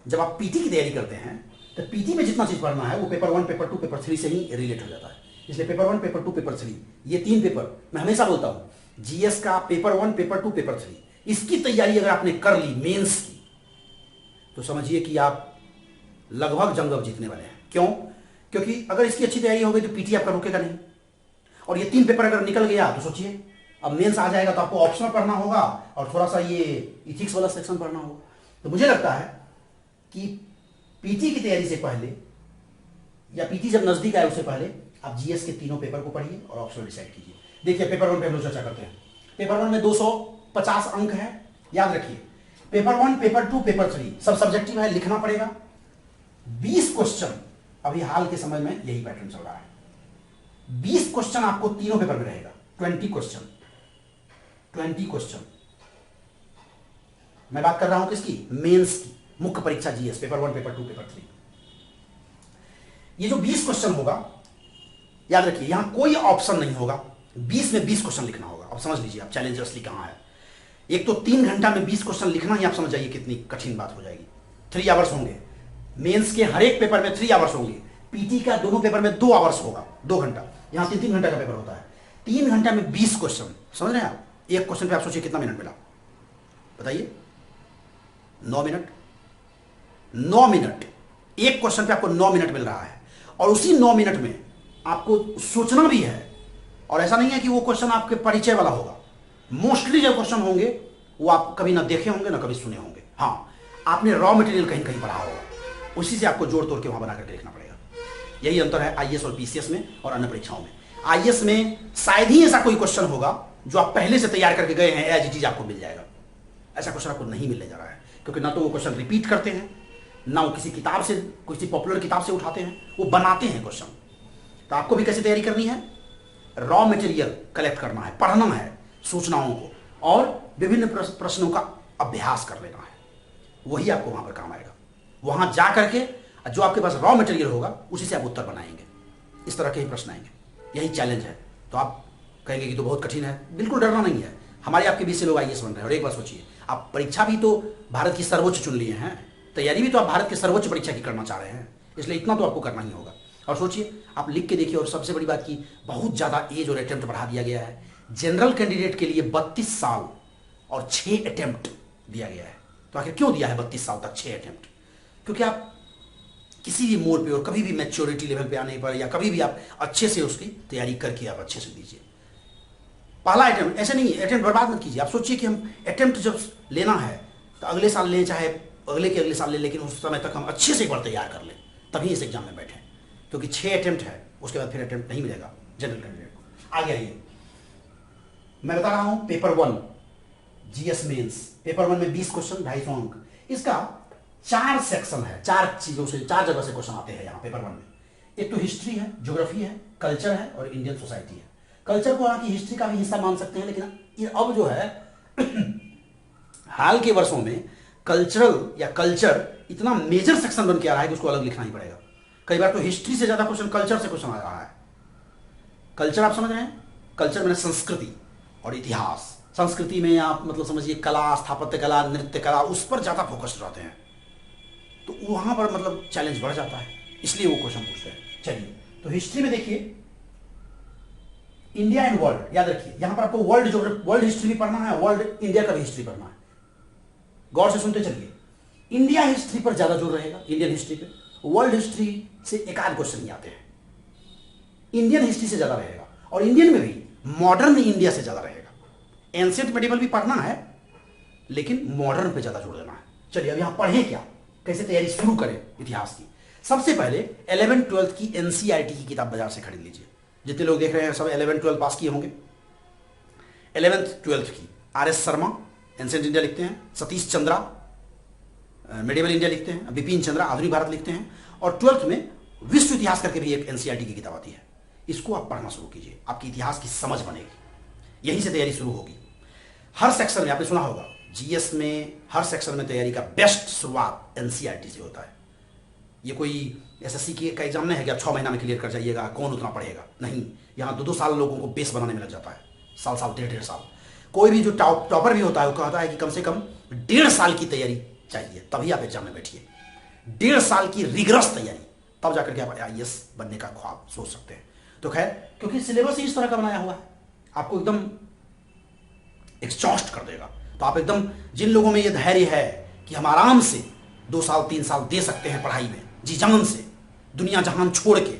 जब आप पीटी की तैयारी करते हैं तो पीटी में जितना चीज पढ़ना है वो पेपर 1, पेपर 2, पेपर 3 से ही रिलेट हो जाता है। इसलिए पेपर 1, पेपर 2, पेपर 3, ये 3 पेपर मैं हमेशा बोलता हूं, जीएस का पेपर 1, पेपर 2, पेपर 3, इसकी तैयारी अगर आपने कर ली मेंस की, तो समझिए कि आप लगभग जंग जीतने वाले हैं। क्यों? क्योंकि अगर इसकी अच्छी तैयारी हो गई तो पीटी आपका रुकेगा नहीं। और ये 3 पेपर अगर निकल गया तो सोचिए, अब मेंस आ जाएगा तो आपको ऑप्शनल पढ़ना होगा और थोड़ा सा ये इथिक्स वाला सेक्शन पढ़ना होगा। तो मुझे लगता है कि पीटी की तैयारी से पहले, या पीटी जब नजदीक आए उससे पहले, आप जीएस के तीनों पेपर को पढ़िए और ऑप्शनल डिसाइड कीजिए। देखिए पेपर 1 पे हम लोग चर्चा करते हैं। पेपर 1 में 250 अंक है, याद रखिए। पेपर 1, पेपर 2, पेपर 3 सब सब्जेक्टिव है, लिखना पड़ेगा। 20 क्वेश्चन, अभी हाल के समय में यही पैटर्न चल रहा है। 20 क्वेश्चन आपको तीनों पेपर में रहेगा। 20 क्वेश्चन मैं बात कर रहा हूं किसकी? मेंस की, मुख्य परीक्षा जीएस, पेपर 1, पेपर 2, पेपर 3। ये जो 20 क्वेश्चन होगा, याद रखिए यहां कोई ऑप्शन नहीं होगा। 20 में 20 क्वेश्चन लिखना होगा। अब समझ लीजिए आप चैलेंज असली कहां है। एक तो 3 घंटा में 20 क्वेश्चन लिखना ही आप समझ जाइए कितनी कठिन बात हो जाएगी। 3 आवर्स होंगे, मेंस के हर एक पेपर में 3 आवर्स होंगे, पीटी का दोनों पेपर में 2 आवर्स होगा, 2 घंटा। यहां 3-3 घंटा का पेपर होता है। 3 घंटा में 20 क्वेश्चन, समझ रहे हैं आप? एक क्वेश्चन पे आप सोचिए कितना मिनट मिला, बताइए? 9 मिनट। 9 मिनट, एक क्वेश्चन पे आपको 9 मिनट मिल रहा है। और उसी 9 मिनट में आपको सोचना भी है। और ऐसा नहीं है कि वो क्वेश्चन आपके परिचय वाला होगा। मोस्टली जो क्वेश्चन होंगे वो आप कभी ना देखे होंगे ना कभी सुने होंगे। हाँ, आपने रॉ मटेरियल कहीं कहीं पढ़ा होगा, उसी से आपको जोड़ तोड़ के वहां बना करके लिखना पड़ेगा। यही अंतर है आईएएस और पीसीएस में और अन्य परीक्षाओं में। आईएएस में शायद ही ऐसा कोई क्वेश्चन होगा जो आप पहले से तैयार करके गए हैं, एज इट इज आपको मिल जाएगा। ऐसा क्वेश्चन आपको नहीं मिलने जा रहा है, क्योंकि ना तो वो क्वेश्चन रिपीट करते हैं, ना वो किसी किताब से, किसी पॉपुलर किताब से उठाते हैं, वो बनाते हैं क्वेश्चन। तो आपको भी कैसे तैयारी करनी है? रॉ मटेरियल कलेक्ट करना है, पढ़ना है सूचनाओं को, और विभिन्न प्रश्नों का अभ्यास कर लेना है। वही आपको वहां पर काम आएगा। वहां जा करके जो आपके पास रॉ मटेरियल होगा उसी से आप उत्तर बनाएंगे। इस तरह के ही प्रश्न आएंगे। यही चैलेंज है। तो आप कहेंगे कि तो बहुत कठिन है। बिल्कुल डरना नहीं है। हमारे आपके बीच से लोग आईएएस बन रहे हैं। और एक बात सोचिए, आप परीक्षा भी तो भारत की सर्वोच्च चुन लिए हैं, तैयारी भी तो आप भारत की सर्वोच्च परीक्षा की करना चाह रहे हैं, इसलिए इतना तो आपको करना ही होगा। और सोचिए, आप लिख के देखिए। और सबसे बड़ी बात की बहुत ज़्यादा एज और अटेम्प्ट बढ़ा दिया गया है। जनरल कैंडिडेट के लिए 32 साल और 6 अटेम्प्ट दिया गया है। तो आखिर क्यों दिया है 32 साल तक 6 अटेम्प्ट? क्योंकि आप किसी भी मोड़ पे और कभी भी मैच्योरिटी लेवल पे आने पर, या कभी भी आप अच्छे से उसकी तैयारी करके आप अच्छे से दीजिए। पहला अटेम्प्ट, ऐसे नहीं अटेम्प्ट बर्बाद मत कीजिए। आप सोचिए कि हम अटेम्प्ट जब लेना है तो अगले साल लें, चाहे अगले के अगले साल लें, लेकिन उस समय तक हम अच्छे से एक बार तैयार कर लें, तभी इस एग्जाम में बैठें। क्योंकि 6 अटेम्प्ट है, उसके बाद फिर अटेम्प्ट नहीं मिलेगा जनरल कैंडिडेट को। आगे आइए, मैं बता रहा हूं पेपर 1 जीएस मेंस। पेपर 1 में 20 क्वेश्चन, 250 अंक। इसका 4 सेक्शन है, 4 चीजों से, 4 जगह से क्वेश्चन आते हैं यहाँ पेपर 1 में। एक तो हिस्ट्री है, ज्योग्राफी है, कल्चर है और इंडियन सोसाइटी है। कल्चर को हालांकि हिस्ट्री का भी हिस्सा मान सकते हैं, लेकिन ये अब जो है हाल के वर्षों में कल्चरल या कल्चर इतना मेजर सेक्शन बन के आ रहा है कि उसको अलग लिखना ही पड़ेगा। कई बार तो हिस्ट्री से ज्यादा क्वेश्चन कल्चर से क्वेश्चन आ रहा है। कल्चर आप समझ रहे हैं? कल्चर मैंने संस्कृति और इतिहास। संस्कृति में आप मतलब समझिए कला, स्थापत्य कला, नृत्य कला, उस पर ज्यादा फोकस रहते हैं। तो वहां पर मतलब चैलेंज बढ़ जाता है, इसलिए वो क्वेश्चन पूछते हैं। चलिए, तो हिस्ट्री में देखिए इंडिया एंड वर्ल्ड, याद रखिए यहां पर आपको वर्ल्ड हिस्ट्री भी पढ़ना है, वर्ल्ड इंडिया का भी हिस्ट्री पढ़ना है। गौर से सुनते चलिए। इंडिया हिस्ट्री पर ज्यादा जोर रहेगा, इंडियन हिस्ट्री पे। वर्ल्ड हिस्ट्री से एक आध क्वेश्चन नहीं आते हैं, इंडियन हिस्ट्री से ज्यादा रहेगा। और इंडियन में भी मॉडर्न इंडिया से ज्यादा रहेगा। एंशिएंट मेडिवल भी पढ़ना है, लेकिन मॉडर्न पे ज्यादा जोर देना है। चलिए अब यहां पढ़ें क्या, कैसे तैयारी शुरू करें इतिहास की। सबसे पहले 11th-12th की एनसीईआरटी की किताब बाजार से खरीद लीजिए। जितने लोग देख रहे हैं सब 11th-12th पास किए होंगे। 11th-12th की आर.एस. शर्मा एंशिएंट इंडिया लिखते हैं, सतीश चंद्रा मेडिवल इंडिया लिखते हैं, बिपिन चंद्रा आधुनिक भारत लिखते हैं, और 12th में विश्व इतिहास करके भी एक एनसीईआरटी की किताब आती है। इसको आप पढ़ना शुरू कीजिए, आपकी इतिहास की समझ बनेगी, यहीं से तैयारी शुरू होगी। हर सेक्शन में आपने सुना होगा, जीएस में हर सेक्शन में तैयारी का बेस्ट शुरुआत एनसीईआरटी से होता है। ये कोई एसएससी की का एग्जाम नहीं है कि आप 6 महीना में क्लियर कर जाइएगा, कौन उतना पढ़ेगा, नहीं। यहाँ 2-2 साल लोगों को बेस बनाने में लग जाता है, साल 1.5 साल। कोई भी जो टॉपर भी होता है वो कहता है कि कम से कम 1.5 साल की तैयारी चाहिए, तभी आप एग्जाम में बैठिए। 1.5 साल की रिगरस तैयारी, तब जाकर के आप आईएएस बनने का ख्वाब सोच सकते हैं। तो खैर, क्योंकि सिलेबस ही इस तरह का बनाया हुआ है, आपको एकदम एग्जॉस्ट कर देगा। तो आप एकदम, जिन लोगों में ये धैर्य है कि हम आराम से 2 साल 3 साल दे सकते हैं पढ़ाई में, जी जान से, दुनिया जहान छोड़ के,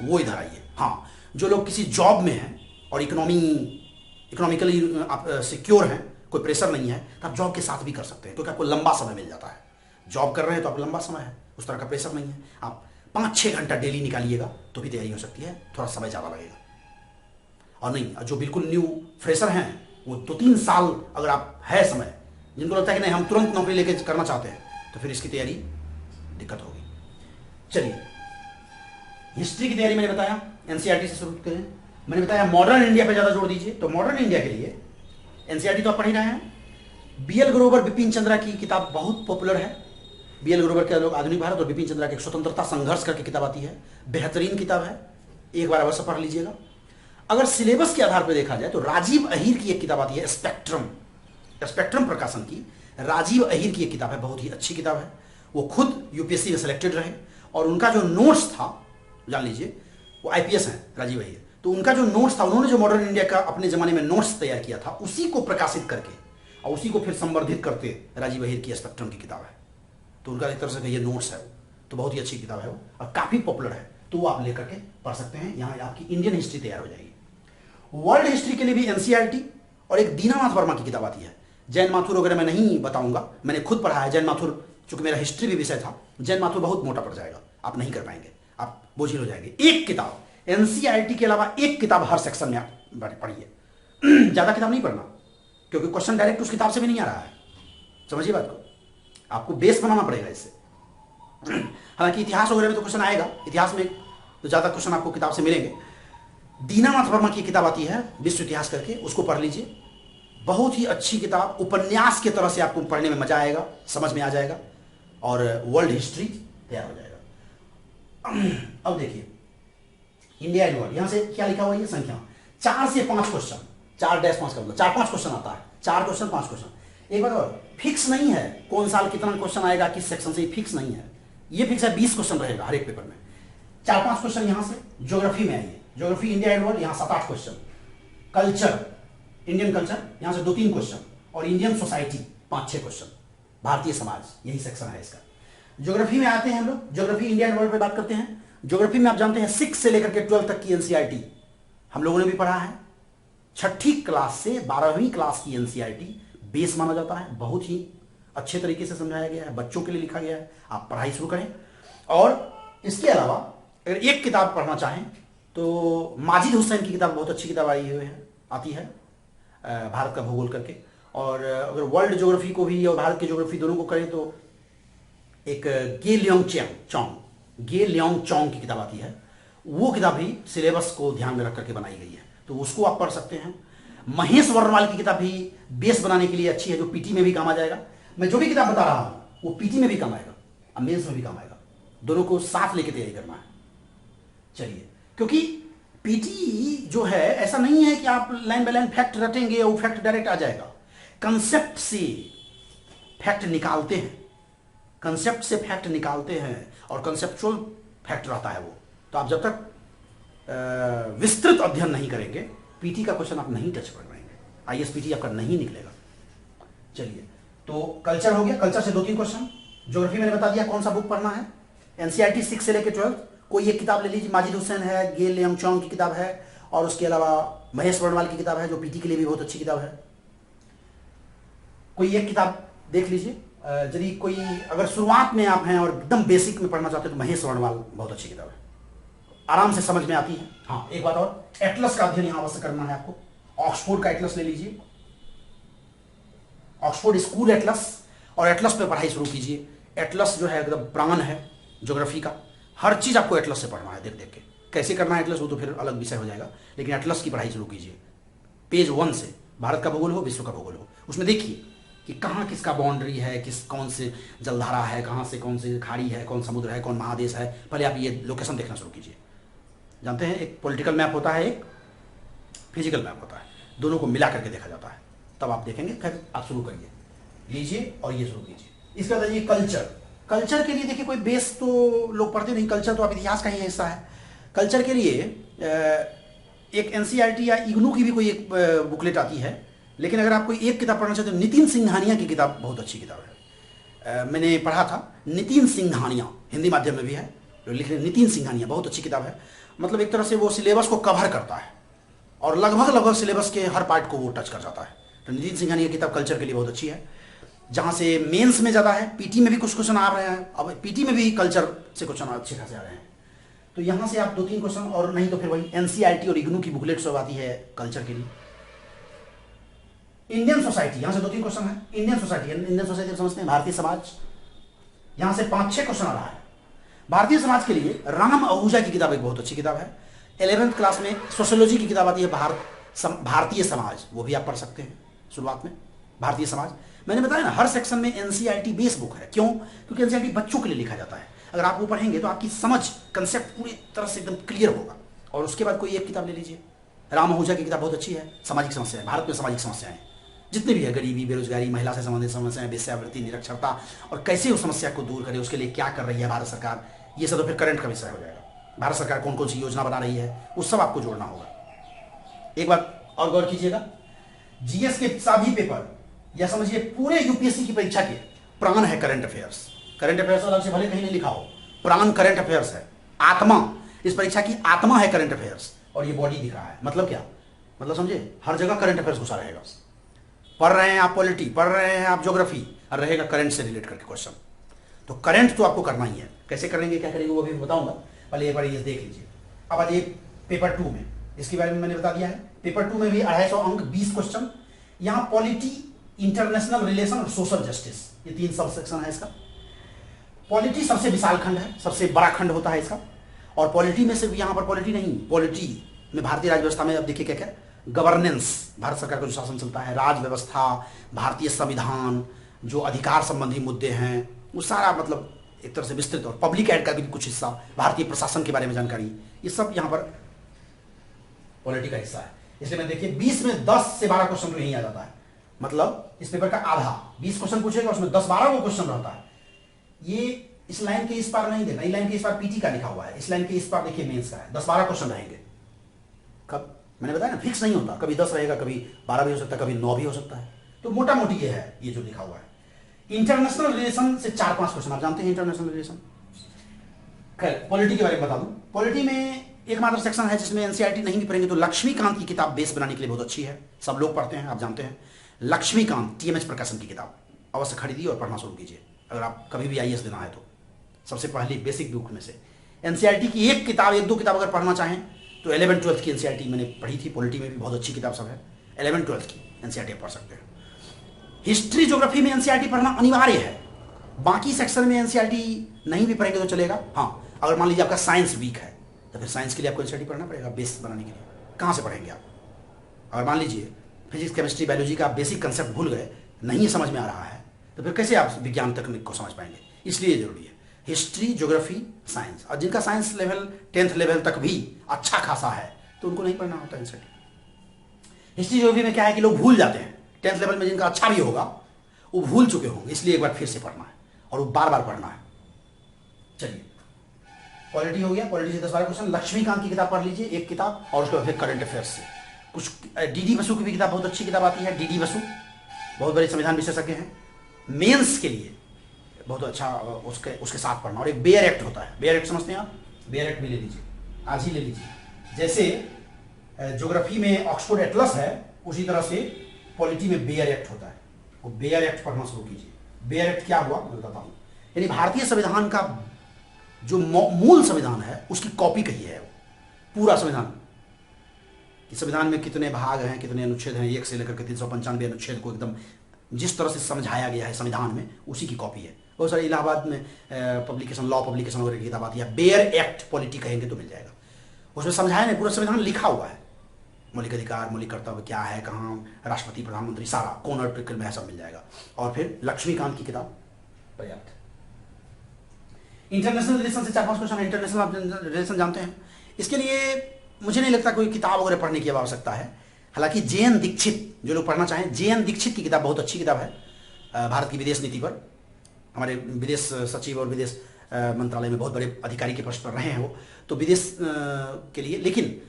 वो इधर आइए। हाँ, जो लोग किसी जॉब में हैं और इकोनॉमिकली आप सिक्योर हैं, कोई प्रेशर नहीं है, तो आप जॉब के साथ भी कर सकते हैं, क्योंकि आपको लंबा समय मिल जाता है। जॉब कर रहे हैं तो आपको लंबा समय है, उस तरह का प्रेशर नहीं है। आप 5-6 घंटा डेली निकालिएगा तो भी तैयारी हो सकती है, थोड़ा समय ज़्यादा लगेगा। और नहीं, जो बिल्कुल न्यू फ्रेशर हैं, वो 2-3 साल अगर आप है समय, जिनको लगता है कि नहीं हम तुरंत नौकरी लेके करना चाहते हैं, तो फिर इसकी तैयारी दिक्कत होगी। चलिए, हिस्ट्री की तैयारी मैंने बताया, एनसीईआरटी से शुरू करें। मैंने बताया मॉडर्न इंडिया पे ज़्यादा जोर दीजिए, तो मॉडर्न इंडिया के लिए एनसीईआरटी तो आप पढ़ ही रहे हैं। बीएल ग्रोवर बिपिन चंद्रा की किताब बहुत पॉपुलर है। बीएल ग्रोवर के लोग आधुनिक भारत और बिपिन चंद्रा के स्वतंत्रता संघर्ष करके किताब आती है, बेहतरीन किताब है, एक बार अवश्य पढ़ लीजिएगा। अगर सिलेबस के आधार पर देखा जाए तो राजीव अहीर की एक किताब आती है, स्पेक्ट्रम प्रकाशन की राजीव अहीर की एक किताब है, बहुत ही अच्छी किताब है। वो खुद यूपीएससी में सेलेक्टेड रहे, और उनका जो नोट्स था, जान लीजिए वो आईपीएस हैं राजीव अहीर, तो उनका जो नोट्स था, उन्होंने जो मॉडर्न इंडिया का अपने जमाने में नोट्स तैयार किया था, उसी को प्रकाशित करके और उसी को फिर संवर्धित करते राजीव अहीर की स्पेक्ट्रम की किताब है। तो उनका एक तरह से ये नोट्स है, तो बहुत ही अच्छी किताब है वो, और काफ़ी पॉपुलर है, तो वो आप लेकर के पढ़ सकते हैं। यहाँ आपकी इंडियन हिस्ट्री तैयार हो जाएगी। वर्ल्ड हिस्ट्री के लिए भी एनसीईआरटी और एक दीनानाथ वर्मा की किताब आती है। जैन माथुर वगैरह मैं नहीं बताऊंगा, मैंने खुद पढ़ा है जैन माथुर, चूंकि मेरा हिस्ट्री भी विषय था। जैन माथुर बहुत मोटा पड़ जाएगा, आप नहीं कर पाएंगे, आप बोझिल हो जाएंगे। एक किताब एनसीईआरटी के अलावा, एक किताब हर सेक्शन में आप पढ़िए। ज़्यादा किताब नहीं पढ़ना, क्योंकि क्वेश्चन डायरेक्ट उस किताब से भी नहीं आ रहा है, समझिए बात को, आपको बेस बनाना पड़ेगा इससे। हालांकि इतिहास वगैरह में तो क्वेश्चन आएगा, इतिहास में तो ज़्यादा क्वेश्चन आपको किताब से मिलेंगे। दीनानाथ वर्मा की किताब आती है विश्व इतिहास करके, उसको पढ़ लीजिए, बहुत ही अच्छी किताब, उपन्यास की तरह से आपको पढ़ने में मजा आएगा, समझ में आ जाएगा, और वर्ल्ड हिस्ट्री तैयार हो जाएगा। अब देखिए इंडिया एंड वर्ल्ड, यहां से क्या लिखा हुआ है, ये संख्या 4 से 5 क्वेश्चन, 4-5 का मतलब 4-5 क्वेश्चन आता है, 4 क्वेश्चन 5 क्वेश्चन। एक बात और, फिक्स नहीं है कौन साल कितना क्वेश्चन आएगा किस सेक्शन से, ये फिक्स नहीं है, ये फिक्स है 20 क्वेश्चन रहेगा हर एक पेपर में। 4-5 क्वेश्चन यहां से। ज्योग्राफी में आइए, ज्योग्राफी इंडिया एंड वर्ल्ड, यहाँ 7-8 क्वेश्चन। कल्चर, इंडियन कल्चर, यहाँ से 2-3 क्वेश्चन, और Indian society 5-6 question, Bharatiya Samaj, यही सेक्शन है इसका। ज्योग्राफी में आते हैं हम लोग, ज्योग्राफी इंडिया एंड वर्ल्ड पे बात करते हैं। ज्योग्राफी में आप जानते हैं 6 से लेकर के 12 तक की एनसीईआरटी हम लोगों ने भी पढ़ा है। 6ठी क्लास से 12वीं क्लास की एनसीईआरटी बेस माना जाता है, बहुत ही अच्छे तरीके से समझाया गया है, बच्चों के लिए लिखा गया है, आप पढ़ाई शुरू करें। और इसके अलावा अगर एक किताब पढ़ना चाहें तो माजिद हुसैन की किताब बहुत अच्छी किताब आई हुई है, आती है, भारत का भूगोल करके। और अगर वर्ल्ड ज्योग्राफी को भी और भारत की ज्योग्राफी दोनों को करें तो एक गे लियोंग चोंग की किताब आती है, वो किताब भी सिलेबस को ध्यान में रख करके बनाई गई है, तो उसको आप पढ़ सकते हैं। महेश वर्णवाल की किताब भी बेस बनाने के लिए अच्छी है, जो पीटी में भी काम आ जाएगा। मैं जो भी किताब बता रहा हूं वो पीटी में भी काम आएगा और मेंस में भी काम आएगा, दोनों को साथ लेके तैयारी करना है। चलिए, क्योंकि पीटी जो है ऐसा नहीं है कि आप लाइन बाय लाइन फैक्ट रटेंगे और फैक्ट डायरेक्ट आ जाएगा, कंसेप्ट से फैक्ट निकालते हैं, कंसेप्ट से फैक्ट निकालते हैं, और कंसेप्चुअल फैक्ट रहता है वो। तो आप जब तक विस्तृत अध्ययन नहीं करेंगे, पीटी का क्वेश्चन आप नहीं टच कर पाएंगे, आईएएस पीटी आपका नहीं निकलेगा। चलिए, तो कल्चर हो गया, कल्चर से 2-3 क्वेश्चन। ज्योग्राफी मैंने बता दिया कौन सा बुक पढ़ना है, एनसीईआरटी 6 से लेकर 12। कोई एक किताब ले लीजिए, माजिद हुसैन है, गेल यंगचोंग की किताब है, और उसके अलावा महेश वर्णवाल की किताब है जो पीटी के लिए भी बहुत अच्छी किताब है। कोई एक किताब देख लीजिए। यदि कोई अगर शुरुआत में आप हैं और एकदम बेसिक में पढ़ना चाहते हैं तो महेश वर्णवाल बहुत अच्छी किताब है, आराम से समझ में आती है। हाँ, एक बात और, एटलस का अध्ययन यहां अवश्य करना है आपको। ऑक्सफोर्ड का एटलस ले लीजिए, ऑक्सफोर्ड स्कूल एटलस, और एटलस पे पढ़ाई शुरू कीजिए। एटलस जो है एकदम प्राण है ज्योग्राफी का, हर चीज आपको एटलस से पढ़ना है देख देख के। कैसे करना है एटलस वो तो फिर अलग विषय हो जाएगा, लेकिन एटलस की पढ़ाई शुरू कीजिए पेज 1 से। भारत का भूगोल हो, विश्व का भूगोल हो, उसमें देखिए कि कहाँ किसका बाउंड्री है, कौन से जलधारा है, कहाँ से कौन से खाड़ी है, कौन समुद्र है, कौन महादेश है। पहले आप ये लोकेशन देखना शुरू कीजिए। जानते हैं एक पॉलिटिकल मैप होता है, एक फिजिकल मैप होता है, दोनों को मिला करके देखा जाता है, तब आप देखेंगे। खैर आप शुरू करिए, लीजिए और ये शुरू कीजिए। इसके बाद ये कल्चर। कल्चर के लिए देखिए कोई बेस तो लोग पढ़ते नहीं, कल्चर तो आप इतिहास का ही हिस्सा है। कल्चर के लिए एक एनसीईआरटी या इग्नू की भी कोई एक बुकलेट आती है, लेकिन अगर आप कोई एक किताब पढ़ना चाहते हो, नितिन सिंघानिया की किताब बहुत अच्छी किताब है। मैंने पढ़ा था, नितिन सिंघानिया, हिंदी माध्यम में भी है, लिख रहे नितिन सिंघानिया, बहुत अच्छी किताब है। मतलब एक तरह से वो सिलेबस को कवर करता है और लगभग सिलेबस के हर पार्ट को वो टच कर जाता है। तो नितिन सिंघानिया की किताब कल्चर के लिए बहुत अच्छी है, जहाँ से मेंस में ज़्यादा है, पीटी में भी कुछ क्वेश्चन आ रहे हैं। अब पीटी में भी कल्चर से क्वेश्चन अच्छे खासे आ रहे हैं, तो यहाँ से आप 2-3 क्वेश्चन, और नहीं तो फिर वही एनसीईआरटी और इग्नू की बुकलेट सब आती है कल्चर के लिए। इंडियन सोसाइटी, यहाँ से 2-3 क्वेश्चन है। इंडियन सोसाइटी समझते हैं, भारतीय समाज, यहाँ से 5-6 क्वेश्चन आ रहा है। भारतीय समाज के लिए राम आहूजा की किताब एक बहुत अच्छी किताब है। 11th क्लास में सोशियोलॉजी की किताब आती है, भारतीय समाज, वो भी आप पढ़ सकते हैं शुरुआत में। भारतीय समाज मैंने बताया ना, हर सेक्शन में एनसीईआरटी बेस बुक है। क्यों? क्योंकि एनसीईआरटी बच्चों के लिए लिखा जाता है। अगर आप वो पढ़ेंगे तो आपकी समझ, कंसेप्ट पूरी तरह से एकदम क्लियर होगा। और उसके बाद कोई एक किताब ले लीजिए, राम आहूजा की किताब बहुत अच्छी है। सामाजिक समस्याएं, भारत में सामाजिक समस्याएं जितनी भी है, गरीबी, बेरोजगारी, महिला से संबंधित समस्याएं, वेश्यावृत्ति, निरक्षरता, और कैसे उस समस्या को दूर करें, उसके लिए क्या कर रही है भारत सरकार, ये सब तो फिर करंट का विषय हो जाएगा। भारत सरकार कौन कौन सी योजना बना रही है, वो सब आपको जोड़ना होगा। एक बात और गौर कीजिएगा, जीएस के सभी पेपर, या समझिए पूरे यूपीएससी की परीक्षा के प्राण है करंट अफेयर्स। करंट अफेयर्स अलग से भले कहीं नहीं लिखा हो, प्राण करंट अफेयर्स है, आत्मा, इस परीक्षा की आत्मा है करंट अफेयर्स। और ये बॉडी दिख रहा है, मतलब क्या, मतलब समझे, हर जगह करंट अफेयर्स घुसा रहेगा। पढ़ रहे हैं आप पॉलिटी, पढ़ रहे हैं आप ज्योग्राफी, और रहेगा करंट से रिलेट करके क्वेश्चन। तो करंट तो आपको करना ही है। कैसे करेंगे, क्या करेंगे, वो भी बताऊंगा, पहले एक बार ये देख लीजिए। अब आइए पेपर 2 में, इसके बारे में मैंने बता दिया है। पेपर 2 में भी 250 अंक, 20 क्वेश्चन। यहाँ पॉलिटी, इंटरनेशनल रिलेशन और सोशल जस्टिस, ये 3 सब सेक्शन है इसका। पॉलिटी सबसे विशाल खंड है, सबसे बड़ा खंड होता है इसका। और पॉलिटी में सिर्फ यहाँ पर पॉलिटी नहीं, पॉलिटी में भारतीय राज्य व्यवस्था में अब देखिए क्या क्या, गवर्नेंस, भारत सरकार का जो शासन चलता है, राज व्यवस्था, भारतीय संविधान, जो अधिकार संबंधी मुद्दे हैं, वो सारा मतलब एक तरह से विस्तृत, और पब्लिक एड का भी कुछ हिस्सा, भारतीय प्रशासन के बारे में जानकारी, ये सब यहाँ पर पॉलिटी का हिस्सा है। इसलिए मैं देखिए 20 में 10 से 12 क्वेश्चन तो यही आ जाता है। मतलब इस पेपर का आधा, 20 क्वेश्चन पूछेगा, उसमें 10-12 वो क्वेश्चन रहता है। ये इस लाइन के इस पार नहीं देना, इस लाइन के इस पार पीटी का लिखा हुआ है, इस लाइन के इस पार देखिए मेंस का है। 10-12 क्वेश्चन रहेंगे। कब, मैंने बताया ना, फिक्स नहीं होता, कभी 10 रहेगा, कभी 12 भी हो सकता है, कभी 9 भी हो सकता है। तो मोटा मोटी ये है, ये जो लिखा हुआ है। इंटरनेशनल रिलेशन से 4-5 क्वेश्चन, आप जानते हैं इंटरनेशनल रिलेशन। खैर पॉलिटी के बारे में बता दूं, पॉलिटी में एकमात्र सेक्शन है जिसमें एनसीईआरटी नहीं भी पढ़ेंगे तो लक्ष्मीकांत की किताब बेस बनाने के लिए बहुत अच्छी है, सब लोग पढ़ते हैं, आप जानते हैं। लक्ष्मीकांत, टीएमएच प्रकाशन की किताब अवश्य खरीदिए और पढ़ना शुरू कीजिए अगर आप कभी भी आईएएस देना है तो। सबसे पहली बेसिक बुक में से एनसीईआरटी की एक किताब, 1-2 किताब अगर पढ़ना चाहें तो 11th-12th की एनसीईआरटी मैंने पढ़ी थी, पॉलिटी में भी बहुत अच्छी किताब सब है। 11th-12th की एनसीईआरटी पढ़ सकते हैं। हिस्ट्री ज्योग्राफी में एनसीईआरटी पढ़ना अनिवार्य है, बाकी सेक्शन में एनसीईआरटी नहीं भी पढ़ेंगे तो चलेगा। हाँ, अगर मान लीजिए आपका साइंस वीक है तो फिर साइंस के लिए आपको एनसीईआरटी पढ़ना पड़ेगा बेस बनाने के लिए। कहाँ से पढ़ेंगे आप? अगर मान लीजिए फिजिक्स, केमिस्ट्री, बायोलॉजी का बेसिक कंसेप्ट भूल गए, नहीं समझ में आ रहा है, तो फिर कैसे आप विज्ञान तकनीक को समझ पाएंगे? इसलिए जरूरी है हिस्ट्री, ज्योग्राफी, साइंस। और जिनका साइंस लेवल 10th लेवल तक भी अच्छा खासा है तो उनको नहीं पढ़ना होता एनसीईआरटी। हिस्ट्री ज्योग्राफी में क्या है कि लोग भूल जाते हैं, 10th लेवल में जिनका अच्छा भी होगा वो भूल चुके होंगे, इसलिए एक बार फिर से पढ़ना है और वो बार बार पढ़ना है। चलिए, पॉलिटी हो गया, पॉलिटी से 10-12 क्वेश्चन। लक्ष्मीकांत की किताब पढ़ लीजिए, एक किताब, और उसके बाद फिर करंट अफेयर्स से कुछ। डीडी बसु की भी किताब बहुत अच्छी किताब आती है, डीडी बसु बहुत बड़े संविधान विशेषज्ञ हैं, मेंस के लिए बहुत अच्छा उसके उसके साथ पढ़ना। और एक बेयर एक्ट होता है, बेयर एक्ट समझते हैं आप? बेयर एक्ट भी ले लीजिए, आज ही ले लीजिए। जैसे ज्योग्राफी में ऑक्सफोर्ड एटलस है, उसी तरह से पॉलिटी में बेयर एक्ट होता है, वो बेयर एक्ट पढ़ना शुरू कीजिए। बेयर एक्ट क्या हुआ मैं बताता हूँ। यानी भारतीय संविधान का जो मूल संविधान है उसकी कॉपी कही है पूरा संविधान, कि संविधान में कितने भाग हैं, कितने अनुच्छेद हैं, 1 से लेकर के 395 अनुच्छेद को एकदम जिस तरह से समझाया गया है संविधान में, उसी की कॉपी है। बहुत सारे इलाहाबाद में पब्लिकेशन, लॉ पब्लिकेशन वगैरह की किताब आती है, बेयर एक्ट पॉलिटी कहेंगे तो मिल जाएगा। उसमें समझाया नहीं, पूरा संविधान लिखा हुआ है, मौलिक अधिकार, मौलिक कर्तव्य क्या है, कहाँ राष्ट्रपति, प्रधानमंत्री, सारा कौन आर्टिकल में है सब मिल जाएगा। और फिर लक्ष्मीकांत की किताब पर्याप्त। इंटरनेशनल रिलेशन से 4-5 क्वेश्चन है। इंटरनेशनल रिलेशन जानते हैं, इसके लिए मुझे नहीं लगता कोई किताब वगैरह पढ़ने की आवश्यकता है। हालांकि जे.एन. दीक्षित, जो लोग पढ़ना चाहें, जे.एन. दीक्षित की किताब बहुत अच्छी किताब है भारत की विदेश नीति पर। हमारे विदेश सचिव और विदेश मंत्रालय में बहुत बड़े अधिकारी के पद पर रहे हैं वो, तो विदेश के लिए, लेकिन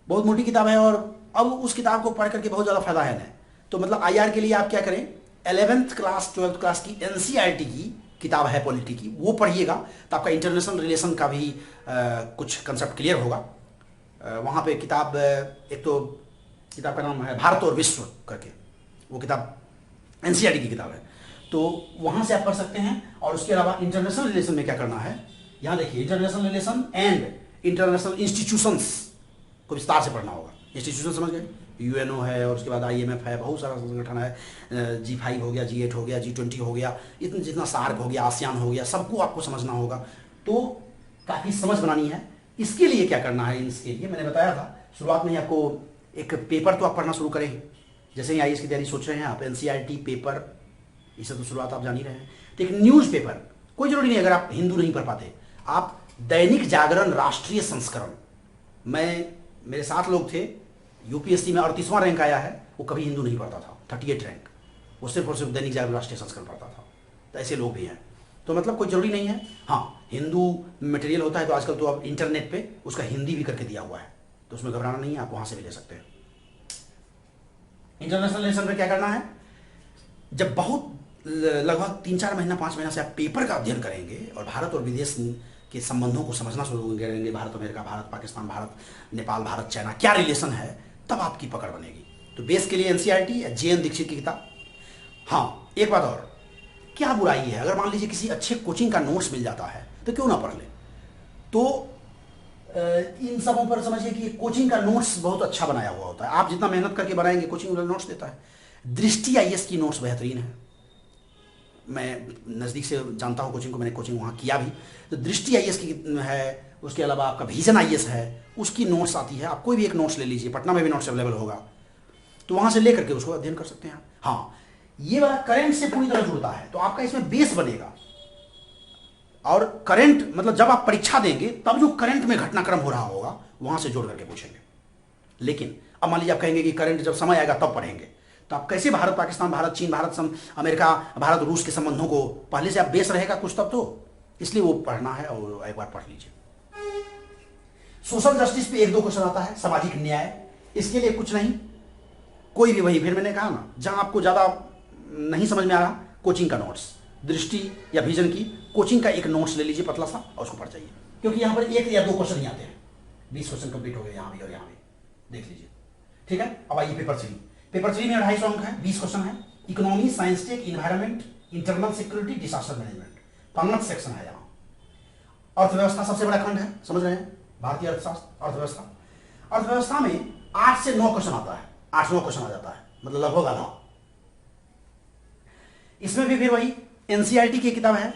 बहुत मोटी किताब है। और अब उस किताब को पढ़ करके बहुत ज़्यादा फायदा है ना। तो मतलब IR के लिए आप क्या करें, 11th क्लास 12th क्लास की NCERT की किताब है पॉलिटी की, वो पढ़िएगा तो आपका इंटरनेशनल रिलेशन का भी कुछ कंसेप्ट क्लियर होगा। वहाँ पे किताब, एक तो किताब का नाम है भारत और विश्व करके, वो किताब NCERT की किताब है, तो वहाँ से आप पढ़ सकते हैं। और उसके अलावा इंटरनेशनल रिलेशन में क्या करना है, यहाँ देखिए, international relation and international institutions को विस्तार से पढ़ना होगा। इंस्टीट्यूशन समझ गए, UNO है, और उसके बाद IMF है, बहुत सारा संगठन है, G5 हो गया, G8 हो गया, G20 हो गया, इतना जितना सार्क हो गया, आसियान हो गया, सबको आपको समझना होगा। तो काफ़ी समझ बनानी है। इसके लिए क्या करना है, इसके लिए मैंने बताया था शुरुआत में ही आपको, एक पेपर तो आप पढ़ना शुरू करें। जैसे ही IAS की तैयारी सोच रहे हैं आप, NCERT पेपर, इसे तो शुरुआत आप जान ही रहे हैं। तो एक न्यूज़ पेपर, कोई जरूरी नहीं, अगर आप हिंदू नहीं पढ़ पाते, आप दैनिक जागरण राष्ट्रीय संस्करण, मेरे 7 लोग थे, UPSC में 38वां रैंक आया है, वो कभी हिंदू नहीं पढ़ता था, 38 रैंक, वो सिर्फ और सिर्फ दैनिक जागरण राष्ट्रीय संस्करण पढ़ता था। तो ऐसे लोग भी हैं, तो मतलब कोई जरूरी नहीं है। हाँ, हिंदू मटेरियल होता है तो आजकल तो अब इंटरनेट पे उसका हिंदी भी करके दिया हुआ है, तो उसमें घबराना नहीं है, आप वहां से भी ले सकते हैं। इंटरनेशनल रिलेशन पे क्या करना है, जब बहुत लगभग 3-4 महीना 5 महीना से आप पेपर का अध्ययन करेंगे और भारत और विदेश के संबंधों को समझना शुरू करेंगे, भारत अमेरिका, भारत पाकिस्तान, भारत नेपाल, भारत चाइना क्या रिलेशन है, तब आपकी पकड़ बनेगी। तो बेस के लिए NCERT या जे.एन. दीक्षित की किताब। हाँ, एक बात और, क्या बुराई है अगर मान लीजिए किसी अच्छे कोचिंग का नोट्स मिल जाता है तो क्यों ना पढ़ ले। तो इन सबों पर समझिए कि कोचिंग का नोट्स बहुत अच्छा बनाया हुआ होता है, आप जितना मेहनत करके बनाएंगे कोचिंग नोट्स देता है। दृष्टि IAS की नोट्स बेहतरीन है, मैं नज़दीक से जानता हूँ कोचिंग को, मैंने कोचिंग वहाँ किया भी। तो दृष्टि IAS की है, उसके अलावा आपका विजन IAS है, उसकी नोट्स आती है। आप कोई भी एक नोट्स ले लीजिए, पटना में भी नोट्स अवेलेबल होगा, तो वहाँ से ले करके उसको अध्ययन कर सकते हैं। हाँ, ये वाला करंट से पूरी तरह जुड़ता है, तो आपका इसमें बेस बनेगा। और करंट मतलब जब आप परीक्षा देंगे तब जो करंट में घटनाक्रम हो रहा होगा वहां से जोड़ करके पूछेंगे। लेकिन अब मान लीजिए आप कहेंगे कि करंट जब समय आएगा तब पढ़ेंगे, तो आप कैसे भारत पाकिस्तान, भारत चीन, भारत अमेरिका, भारत रूस के संबंधों को पहले से आप बेस रहेगा कुछ तब, तो इसलिए वो पढ़ना है और एक बार पढ़ लीजिए। सोशल जस्टिस पे 1-2 क्वेश्चन आता है, सामाजिक न्याय, इसके लिए कुछ नहीं, कोई भी वही, फिर मैंने कहा ना, जहां आपको ज्यादा नहीं समझ में आ रहा, कोचिंग का नोट्स, दृष्टि या विजन की कोचिंग का एक नोट्स ले लीजिए पतला सा और उसको पढ़ जाइए, क्योंकि यहाँ पर 1 या 2 क्वेश्चन ही आते हैं। 20 क्वेश्चन कंप्लीट हो गए यहाँ भी और यहाँ भी, देख लीजिए। ठीक है, अब आइए पेपर 3। पेपर 3 में 250 अंक है, 20 क्वेश्चन है। Economy, science tech, environment, internal security, disaster management, 5 section है यहाँ। अर्थव्यवस्था सबसे बड़ा खंड है, समझ रहे हैं, भारतीय अर्थशास्त्र, अर्थव्यवस्था। अर्थव्यवस्था में 8 से 9 क्वेश्चन आता है, 8-9 क्वेश्चन आ जाता है, मतलब लगभग आधा। इसमें भी फिर वही NCERT की किताब है,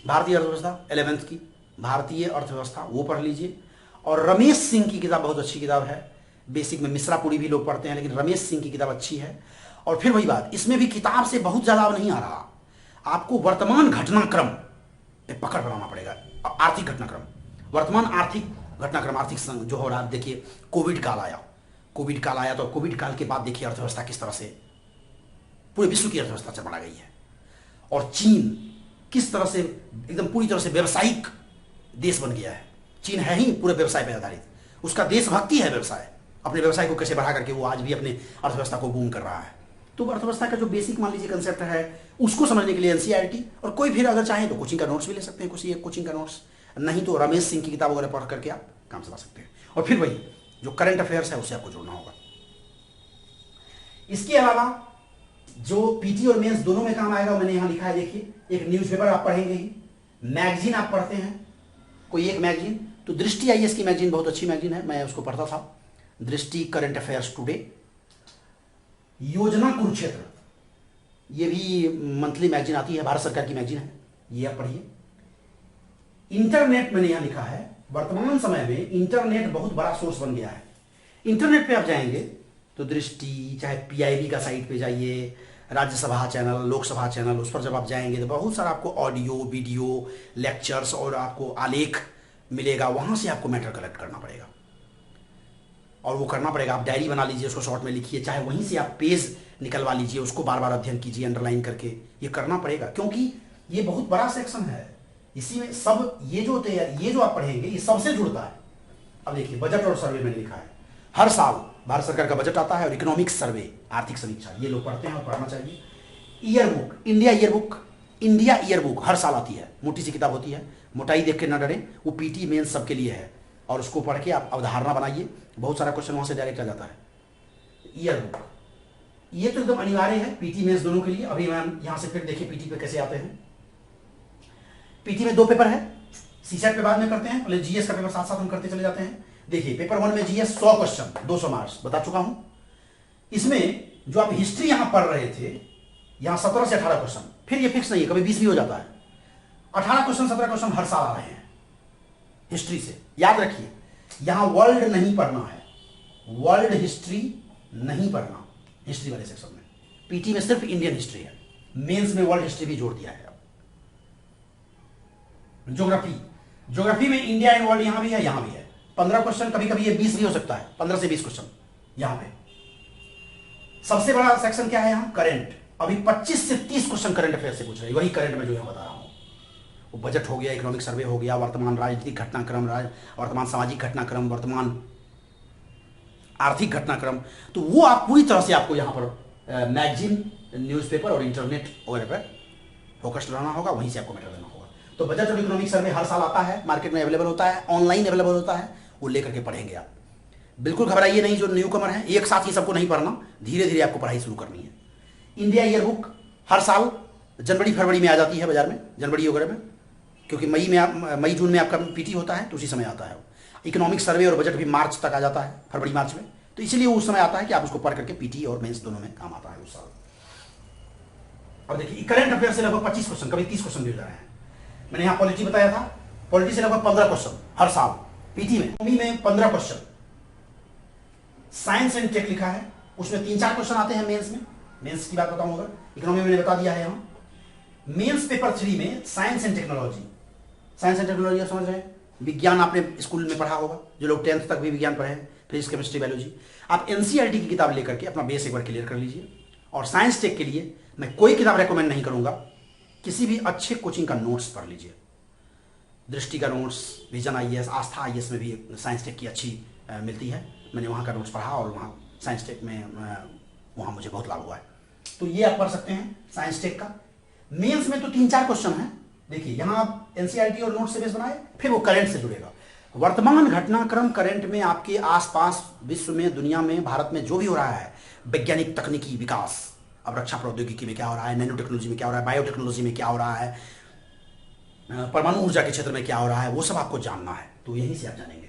भारतीय अर्थव्यवस्था 11th की, भारतीय अर्थव्यवस्था, वो पढ़ लीजिए। और रमेश सिंह की किताब बहुत अच्छी किताब है, बेसिक में मिश्रापुरी भी लोग पढ़ते हैं, लेकिन रमेश सिंह की किताब अच्छी है। और फिर वही बात, इसमें भी किताब से बहुत ज्यादा नहीं आ रहा, आपको वर्तमान घटनाक्रम पे पकड़ बनाना पड़ेगा। आर्थिक घटनाक्रम, वर्तमान आर्थिक घटनाक्रम, आर्थिक जो हो रहा है, देखिए कोविड काल आया, कोविड काल आया, तो कोविड काल के बाद देखिए अर्थव्यवस्था किस तरह से पूरे विश्व की अर्थव्यवस्था चमड़ा गई है, और चीन किस तरह से एकदम पूरी तरह से व्यावसायिक देश बन गया है। चीन है ही पूरे व्यवसाय पर आधारित, उसका देशभक्ति है व्यवसाय, अपने व्यवसाय को कैसे बढ़ा करके वो आज भी अपने अर्थव्यवस्था को बूम कर रहा है। तो अर्थव्यवस्था का जो बेसिक मान लीजिए कंसेप्ट है उसको समझने के लिए एनसीईआरटी, और कोई फिर अगर चाहे तो कोचिंग का नोट्स भी ले सकते हैं, कुछ एक कोचिंग का नोट्स, नहीं तो रमेश सिंह की किताब वगैरह पढ़ करके आप काम चला सकते हैं। और फिर वही जो करंट अफेयर्स है उसे आपको जोड़ना होगा। इसके अलावा जो पीटी और मेंस दोनों में काम आएगा, मैंने यहां लिखा है देखिए, एक न्यूज़पेपर आप पढ़ेंगे ही, मैगजीन आप पढ़ते हैं कोई एक मैगजीन, तो दृष्टि आईएएस की मैगजीन बहुत अच्छी मैगजीन है, मैं उसको पढ़ता था, दृष्टि करंट अफेयर्स टुडे, योजना कुरुक्षेत्र, ये भी मंथली मैगजीन आती है, भारत सरकार की मैगजीन है, ये आप पढ़िए। इंटरनेट मैंने यहां लिखा है, वर्तमान समय में इंटरनेट बहुत बड़ा सोर्स बन गया है। इंटरनेट पे आप जाएंगे तो दृष्टि, चाहे पीआईबी का साइट पे जाइए, राज्यसभा चैनल, लोकसभा चैनल, उस पर जब आप जाएंगे तो बहुत सारा आपको ऑडियो, वीडियो, लेक्चर्स और आपको आलेख मिलेगा, वहां से आपको मैटर कलेक्ट करना पड़ेगा और वो करना पड़ेगा। आप डायरी बना लीजिए, उसको शॉर्ट में लिखिए, चाहे वहीं से आप पेज निकलवा लीजिए, उसको बार बार अध्ययन कीजिए अंडरलाइन करके, ये करना पड़ेगा क्योंकि ये बहुत बड़ा सेक्शन है। इसी में सब ये जो आप पढ़ेंगे ये सबसे जुड़ता है। अब देखिए बजट और सर्वे मैंने लिखा है, हर साल भारत सरकार का बजट आता है और इकोनॉमिक्स सर्वे, आर्थिक समीक्षा, ये लोग पढ़ते हैं और पढ़ना चाहिए। Year book, India year book हर साल आती है, मोटी सी किताब होती है, मोटाई देख के ना डरें, वो पीटी मेंस सबके लिए है और उसको पढ़ के आप अवधारणा बनाइए, बहुत सारा क्वेश्चन वहां से डायरेक्ट आ जाता है। ईयर बुक ये तो एकदम अनिवार्य है पीटी मेंस दोनों के लिए। अभी मैम यहां से फिर देखिए पीटी पे कैसे आते हैं। पीटी में 2 पेपर है, सीसेट पे बाद में करते हैं, पहले जीएस का पेपर साथ साथ हम करते चले जाते हैं। देखिए पेपर 1 में जीएस 100 क्वेश्चन 200 मार्क्स बता चुका हूं। इसमें जो आप हिस्ट्री यहां पढ़ रहे थे, यहां 17 से 18 क्वेश्चन, फिर ये फिक्स नहीं है, कभी 20 भी हो जाता है। 18 क्वेश्चन 17 क्वेश्चन हर साल आ रहे हैं हिस्ट्री से, याद रखिए। यहां वर्ल्ड नहीं पढ़ना है, वर्ल्ड हिस्ट्री नहीं पढ़ना हिस्ट्री वाले सेक्शन में। पीटी में सिर्फ इंडियन हिस्ट्री है, मेंस में वर्ल्ड हिस्ट्री भी जोड़ दिया है। ज्योग्राफी में इंडिया एंड वर्ल्ड यहां भी है, यहां भी है। 15 क्वेश्चन, कभी कभी ये 20 भी हो सकता है, 15 से 20 क्वेश्चन यहां पे। सबसे बड़ा सेक्शन क्या है यहां? करंट। अभी 25 से 30 क्वेश्चन करंट अफेयर से पूछ रहे हैं, वही करंट में जो यहां बता रहा हूं। वो बजट हो गया, इकोनॉमिक सर्वे हो गया, वर्तमान राजनीतिक घटनाक्रम, वर्तमान सामाजिक घटनाक्रम, वर्तमान आर्थिक घटनाक्रम, तो वो आप पूरी तरह से आपको यहां पर मैगजीन, न्यूज़पेपर और इंटरनेट वगैरह पर फोकस रहना होगा, वहीं से आपको मैटर देना होगा। तो बजट और इकोनॉमिक सर्वे हर साल आता है, मार्केट में अवेलेबल होता है, ऑनलाइन अवेलेबल होता है, वो लेकर के पढ़ेंगे आप। बिल्कुल घबराइए नहीं, जो न्यू कमर है, एक साथ ही सबको नहीं पढ़ना, धीरे धीरे आपको पढ़ाई शुरू करनी है। इंडिया ईयर बुक हर साल जनवरी फरवरी में आ जाती है बाजार में, जनवरी वगैरह में, क्योंकि मई जून में आपका पीटी होता है तो उसी समय आता है। इकोनॉमिक सर्वे और बजट भी मार्च तक आ जाता है, फरवरी मार्च में, तो इसीलिए उस समय आता है कि आप उसको पढ़ करके पीटी और मेंस दोनों में काम आता है उस साल। अब देखिए करंट अफेयर से लगभग 25 क्वेश्चन, कभी 30 क्वेश्चन भी हो जा रहे हैं। मैंने यहां पॉलिटी बताया था, पॉलिटी से लगभग 15 क्वेश्चन हर साल पीटी में, इकोनॉमी में 15 क्वेश्चन, साइंस एंड टेक लिखा है, उसमें 3-4 क्वेश्चन आते हैं मेंस में। मेंस की बात बताऊंगा, इकोनॉमी में मैंने बता दिया है यहां। मेंस पेपर 3 में science and technology, science and technology आप समझ रहे हैं, विज्ञान आपने स्कूल में पढ़ा होगा, जो लोग 10th तक भी विज्ञान पढ़े हैं, फिजिक्स केमिस्ट्री बायोलॉजी, आप एनसीईआरटी की किताब लेकर के अपना बेस एक बार क्लियर कर लीजिए। और साइंस टेक के लिए मैं कोई किताब रेकमेंड नहीं करूंगा, किसी भी अच्छे कोचिंग का नोट्स पढ़ लीजिए। दृष्टि का नोट्स, विजन आईएएस, आस्था आईएएस में भी साइंस टेक की अच्छी मिलती है, मैंने वहाँ का नोट्स पढ़ा और वहाँ साइंस टेक में वहाँ मुझे बहुत लाभ हुआ है, तो ये आप पढ़ सकते हैं साइंस टेक का। मेंस में तो 3-4 क्वेश्चन हैं, देखिए यहाँ आप एनसीईआरटी और नोट्स से बेस बनाए, फिर वो करंट से जुड़ेगा। वर्तमान घटनाक्रम करंट में आपके आसपास विश्व में, दुनिया में, भारत में जो भी हो रहा है, वैज्ञानिक तकनीकी विकास, अब रक्षा प्रौद्योगिकी में क्या हो रहा है, नैनो टेक्नोलॉजी में क्या हो रहा है, बायोटेक्नोलॉजी में क्या हो रहा है, परमाणु ऊर्जा के क्षेत्र में क्या हो रहा है, वो सब आपको जानना है, तो यहीं से आप जानेंगे,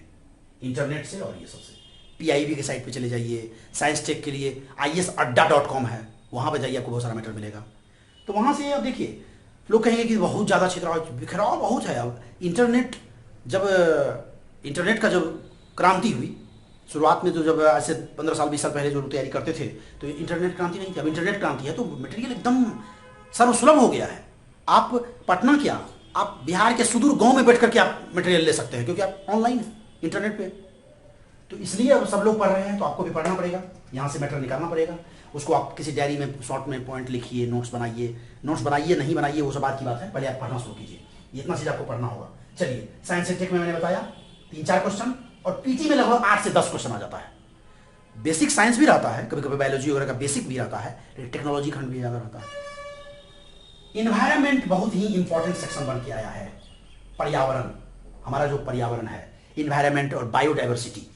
इंटरनेट से और ये सबसे। पीआईबी के साइट पे चले जाइए, साइंस टेक के लिए ISAdda.com है, वहाँ पे जाइए, आपको बहुत सारा मैटर मिलेगा। तो वहाँ से अब देखिए, लोग कहेंगे कि बहुत ज़्यादा क्षेत्र बिखराव बहुत है। अब इंटरनेट का जब क्रांति हुई शुरुआत में, तो जब आज से 15 साल 20 साल पहले जो तैयारी करते थे, तो इंटरनेट क्रांति नहीं थी। अब इंटरनेट क्रांति है, तो मटेरियल एकदम सर्वसुलभ हो गया है। आप पटना क्या, आप बिहार के सुदूर गांव में बैठ करके आप मटेरियल ले सकते हैं, क्योंकि आप ऑनलाइन है इंटरनेट पे। तो इसलिए अब सब लोग पढ़ रहे हैं, तो आपको भी पढ़ना पड़ेगा, यहाँ से मैटर निकालना पड़ेगा। उसको आप किसी डायरी में शॉर्ट में पॉइंट लिखिए, नोट्स बनाइए नहीं बनाइए वो सब बात की बात है, पहले आप पढ़ना शुरू कीजिए, इतना चीज़ आपको पढ़ना होगा। चलिए, साइंस एंड टेक में मैंने बताया 3-4 क्वेश्चन, और पीटी में लगभग 8 से 10 क्वेश्चन आ जाता है। बेसिक साइंस भी रहता है, कभी कभी बायोलॉजी वगैरह का बेसिक भी रहता है, लेकिन टेक्नोलॉजी खंड भी ज़्यादा रहता है। इन्वायरमेंट बहुत ही इंपॉर्टेंट सेक्शन बन के आया है। पर्यावरण, हमारा जो पर्यावरण है, इन्वायरमेंट और बायोडाइवर्सिटी।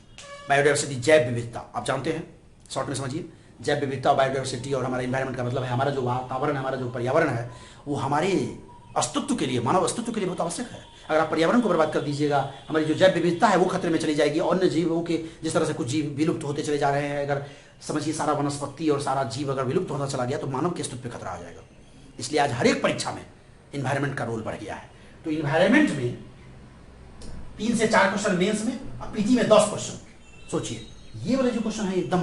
बायोडाइवर्सिटी जैव विविधता, आप जानते हैं, शॉर्ट में समझिए। जैव विविधता और बायोडाइवर्सिटी और हमारा इन्वायरमेंट का मतलब है हमारा जो वातावरण, हमारा जो पर्यावरण है, वो हमारे अस्तित्व के लिए, मानव अस्तित्व के लिए बहुत आवश्यक है। अगर आप पर्यावरण को बर्बाद कर दीजिएगा, हमारी जो जैव विविधता है वो खतरे में चली जाएगी। अन्य जीवों के जिस तरह से कुछ जीव विलुप्त होते चले जा रहे हैं, अगर समझिए सारा वनस्पति और सारा जीव अगर विलुप्त होता चला गया तो मानव के अस्तित्व पे खतरा आ जाएगा। इसलिए आज हर एक परीक्षा में इन्वायरमेंट का रोल बढ़ गया है। तो इन्वायरमेंट में 3 से 4 क्वेश्चन मेंस में और पीटी में 10 क्वेश्चन। सोचिए ये वाले जो क्वेश्चन है एकदम,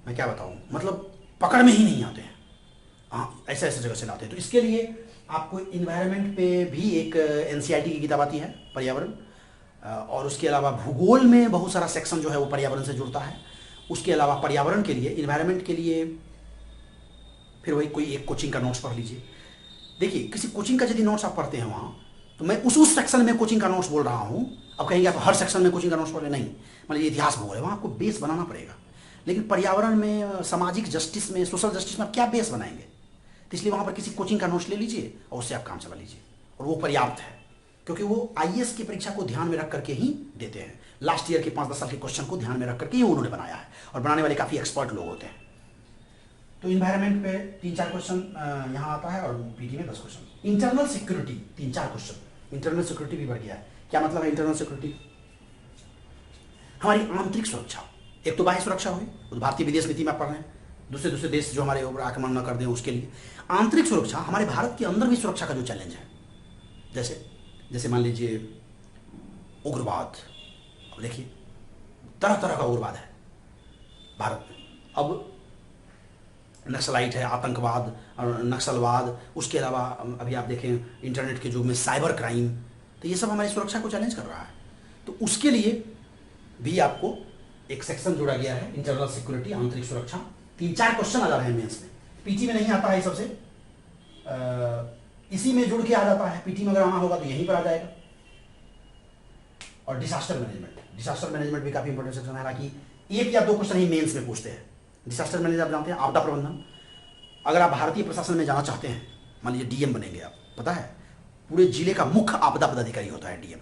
मैं क्या बताऊं, मतलब पकड़ में ही नहीं आते हैं। हाँ, ऐसे ऐसे जगह से लाते हैं। तो इसके लिए आपको इन्वायरमेंट पे भी एक एनसीईआरटी की किताब आती है, पर्यावरण, और उसके अलावा भूगोल में बहुत सारा सेक्शन जो है वो पर्यावरण से जुड़ता है। उसके अलावा पर्यावरण के लिए, इन्वायरमेंट के लिए फिर वही कोई एक कोचिंग का नोट्स पढ़ लीजिए। देखिए किसी कोचिंग का यदि नोट्स आप पढ़ते हैं वहाँ, तो मैं उस सेक्शन में कोचिंग का नोट्स बोल रहा हूँ। अब कहेंगे आप हर सेक्शन में कोचिंग का नोट्स पढ़े, नहीं, मतलब इतिहास भूगोल है, वहाँ आपको बेस बनाना पड़ेगा। लेकिन पर्यावरण में, सामाजिक जस्टिस में, सोशल जस्टिस में आप क्या बेस बनाएंगे? तो इसलिए वहाँ पर किसी कोचिंग का नोट्स ले लीजिए और उससे आप काम चला लीजिए, और वो पर्याप्त है, क्योंकि वो आईएएस की परीक्षा को ध्यान में रख करके ही देते हैं। लास्ट ईयर के 5-10 साल के क्वेश्चन को ध्यान में रख करके ही उन्होंने बनाया है, और बनाने वाले काफ़ी एक्सपर्ट लोग होते हैं। तो इन्वायरमेंट पे 3-4 क्वेश्चन यहाँ आता है, और पीटी में 10 question. Internal security 3-4 question. Internal security भी बढ़ गया है। क्या मतलब है इंटरनल सिक्योरिटी? हमारी आंतरिक सुरक्षा। एक तो बाह्य सुरक्षा हुई, तो भारतीय विदेश नीति में आप पढ़ रहे हैं, दूसरे देश जो हमारे ऊपर आक्रमण न कर दें उसके लिए। आंतरिक सुरक्षा, हमारे भारत के अंदर भी सुरक्षा का जो चैलेंज है, जैसे मान लीजिए उग्रवाद। अब देखिए तरह तरह का उग्रवाद है भारत में। अब नक्सलाइट है, आतंकवाद और नक्सलवाद, उसके अलावा अभी आप देखें इंटरनेट के युग में साइबर क्राइम, तो ये सब हमारी सुरक्षा को चैलेंज कर रहा है। तो उसके लिए भी आपको एक सेक्शन जोड़ा गया है, इंटरनल सिक्योरिटी, आंतरिक सुरक्षा। 3-4 क्वेश्चन आ जा रहे हैं मेंस में। पीटी में नहीं आता है सबसे, इसी में जुड़ के आ जाता है। पीटी में अगर आना होगा तो यहीं पर आ जाएगा। और डिजास्टर मैनेजमेंट भी काफी इंपॉर्टेंट सेक्शन है, हालांकि 1 या 2 क्वेश्चन ही मेंस में पूछते हैं। डिजास्टर मैनेजमेंट आप जानते हैं, आपदा प्रबंधन। अगर आप भारतीय प्रशासन में जाना चाहते हैं, मान लीजिए डीएम बनेंगे आप, पता है पूरे जिले का मुख्य आपदा पदाधिकारी होता है डीएम।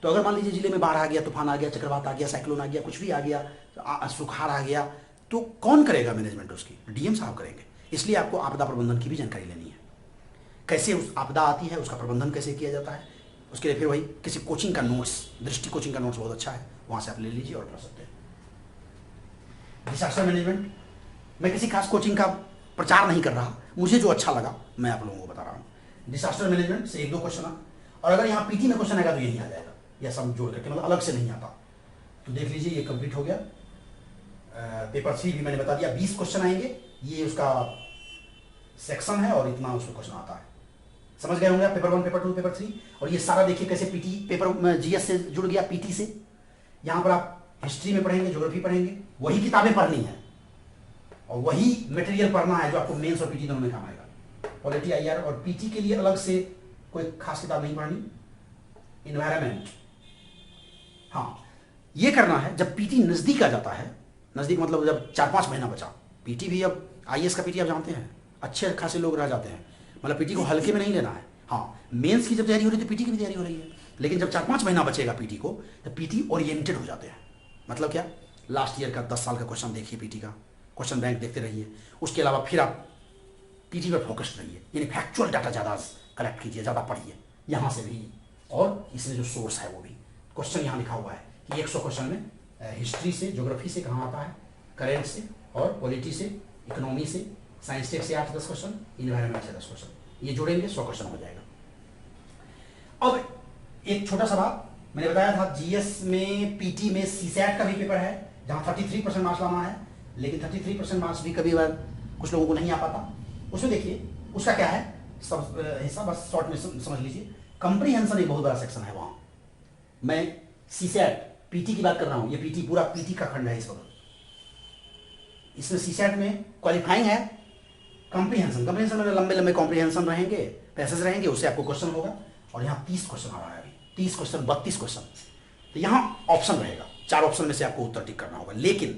तो अगर मान लीजिए जिले में बाढ़ आ गया, तूफान आ गया, चक्रवात आ गया, साइक्लोन आ गया, कुछ भी आ गया, सुखाड़ आ गया, तो कौन करेगा मैनेजमेंट उसकी? डीएम साहब करेंगे। इसलिए आपको आपदा प्रबंधन की भी जानकारी लेनी है, कैसे उस आपदा आती है, उसका प्रबंधन कैसे किया जाता है। उसके लिए फिर वही किसी कोचिंग का नोट्स, दृष्टि कोचिंग का नोट्स बहुत अच्छा है, वहाँ से आप ले लीजिए और पढ़ सकते हैं। डिजास्टर मैनेजमेंट, मैं किसी खास कोचिंग का प्रचार नहीं कर रहा, मुझे जो अच्छा लगा मैं आप लोगों को बता रहा हूँ। डिजास्टर मैनेजमेंट से 1-2 क्वेश्चन, और अगर यहाँ पीटी में क्वेश्चन आएगा तो यही आ जाएगा, या सब जोड़ करके, मतलब अलग से नहीं आता। तो देख लीजिए ये कंप्लीट हो गया। पेपर 3 भी मैंने बता दिया, 20 क्वेश्चन आएंगे, ये उसका सेक्शन है और इतना उसमें क्वेश्चन आता है। समझ गए होंगे आप पेपर 1, पेपर 2, पेपर 3। और ये सारा देखिए कैसे पीटी पेपर में जीएस से जुड़ गया, पीटी से। यहाँ पर आप हिस्ट्री में पढ़ेंगे, ज्योग्राफी पढ़ेंगे, वही किताबें पढ़नी है और वही मटेरियल पढ़ना है जो आपको मेंस और पीटी दोनों में काम आएगा। पॉलिटी आईआर और पीटी के लिए अलग से कोई खास किताब नहीं पढ़नी। इन्वायरमेंट, हाँ ये करना है जब पीटी नजदीक आ जाता है, नजदीक मतलब जब 4-5 महीना बचा। पीटी भी, अब आईएएस का पीटी आप जानते हैं अच्छे खासे लोग रह जाते हैं, मतलब पीटी को हल्के में नहीं लेना है। हाँ मेंस की जब तैयारी हो रही है तो पीटी की भी तैयारी हो रही है, लेकिन जब 4-5 महीना बचेगा पीटी को, तो पीटी ओरिएंटेड हो जाते हैं। मतलब क्या, लास्ट ईयर का 10 साल का क्वेश्चन देखिए, पीटी का क्वेश्चन बैंक देखते रहिए। उसके अलावा फिर आप पीटी पर फोकस्ड रहिए, यानी फैक्चुअल डाटा ज़्यादा कलेक्ट कीजिए, ज़्यादा पढ़िए यहाँ से भी, और इसमें जो सोर्स है वो भी। क्वेश्चन यहाँ लिखा हुआ है कि 100 क्वेश्चन में हिस्ट्री से, ज्योग्राफी से कहाँ आता है, करेंट से, और पॉलिटी से, इकोनॉमी से, साइंस टेक से 8-10 क्वेश्चन, इन्वायरमेंट से 10 क्वेश्चन, ये जोड़ेंगे 100 क्वेश्चन हो जाएगा। अब एक छोटा सा बात मैंने बताया था, जीएस में, पीटी में सीसैट का भी पेपर है जहाँ 33% मार्क्स लाना है, लेकिन 33% मार्क्स भी कभी बार कुछ लोगों को नहीं आ पाता। उसमें देखिए उसका क्या है, सब हिस्सा बस शॉर्ट में समझ लीजिए। कंप्रीहेंशन एक बहुत बड़ा सेक्शन है वहाँ। मैं सीसैट पीटी की बात कर रहा हूँ, ये पीटी पूरा पीटी का खंड है इस वक्त। इसमें सीसैट में क्वालिफाइंग है कंप्रीहेंशन में लंबे लंबे कॉम्प्रीहेंशन रहेंगे, पैसेज रहेंगे, उससे आपको क्वेश्चन होगा। और यहाँ 30 क्वेश्चन आ रहा है अभी, 30 क्वेश्चन, 32 क्वेश्चन। तो यहाँ ऑप्शन रहेगा, 4 ऑप्शन में से आपको उत्तर टिक करना होगा, लेकिन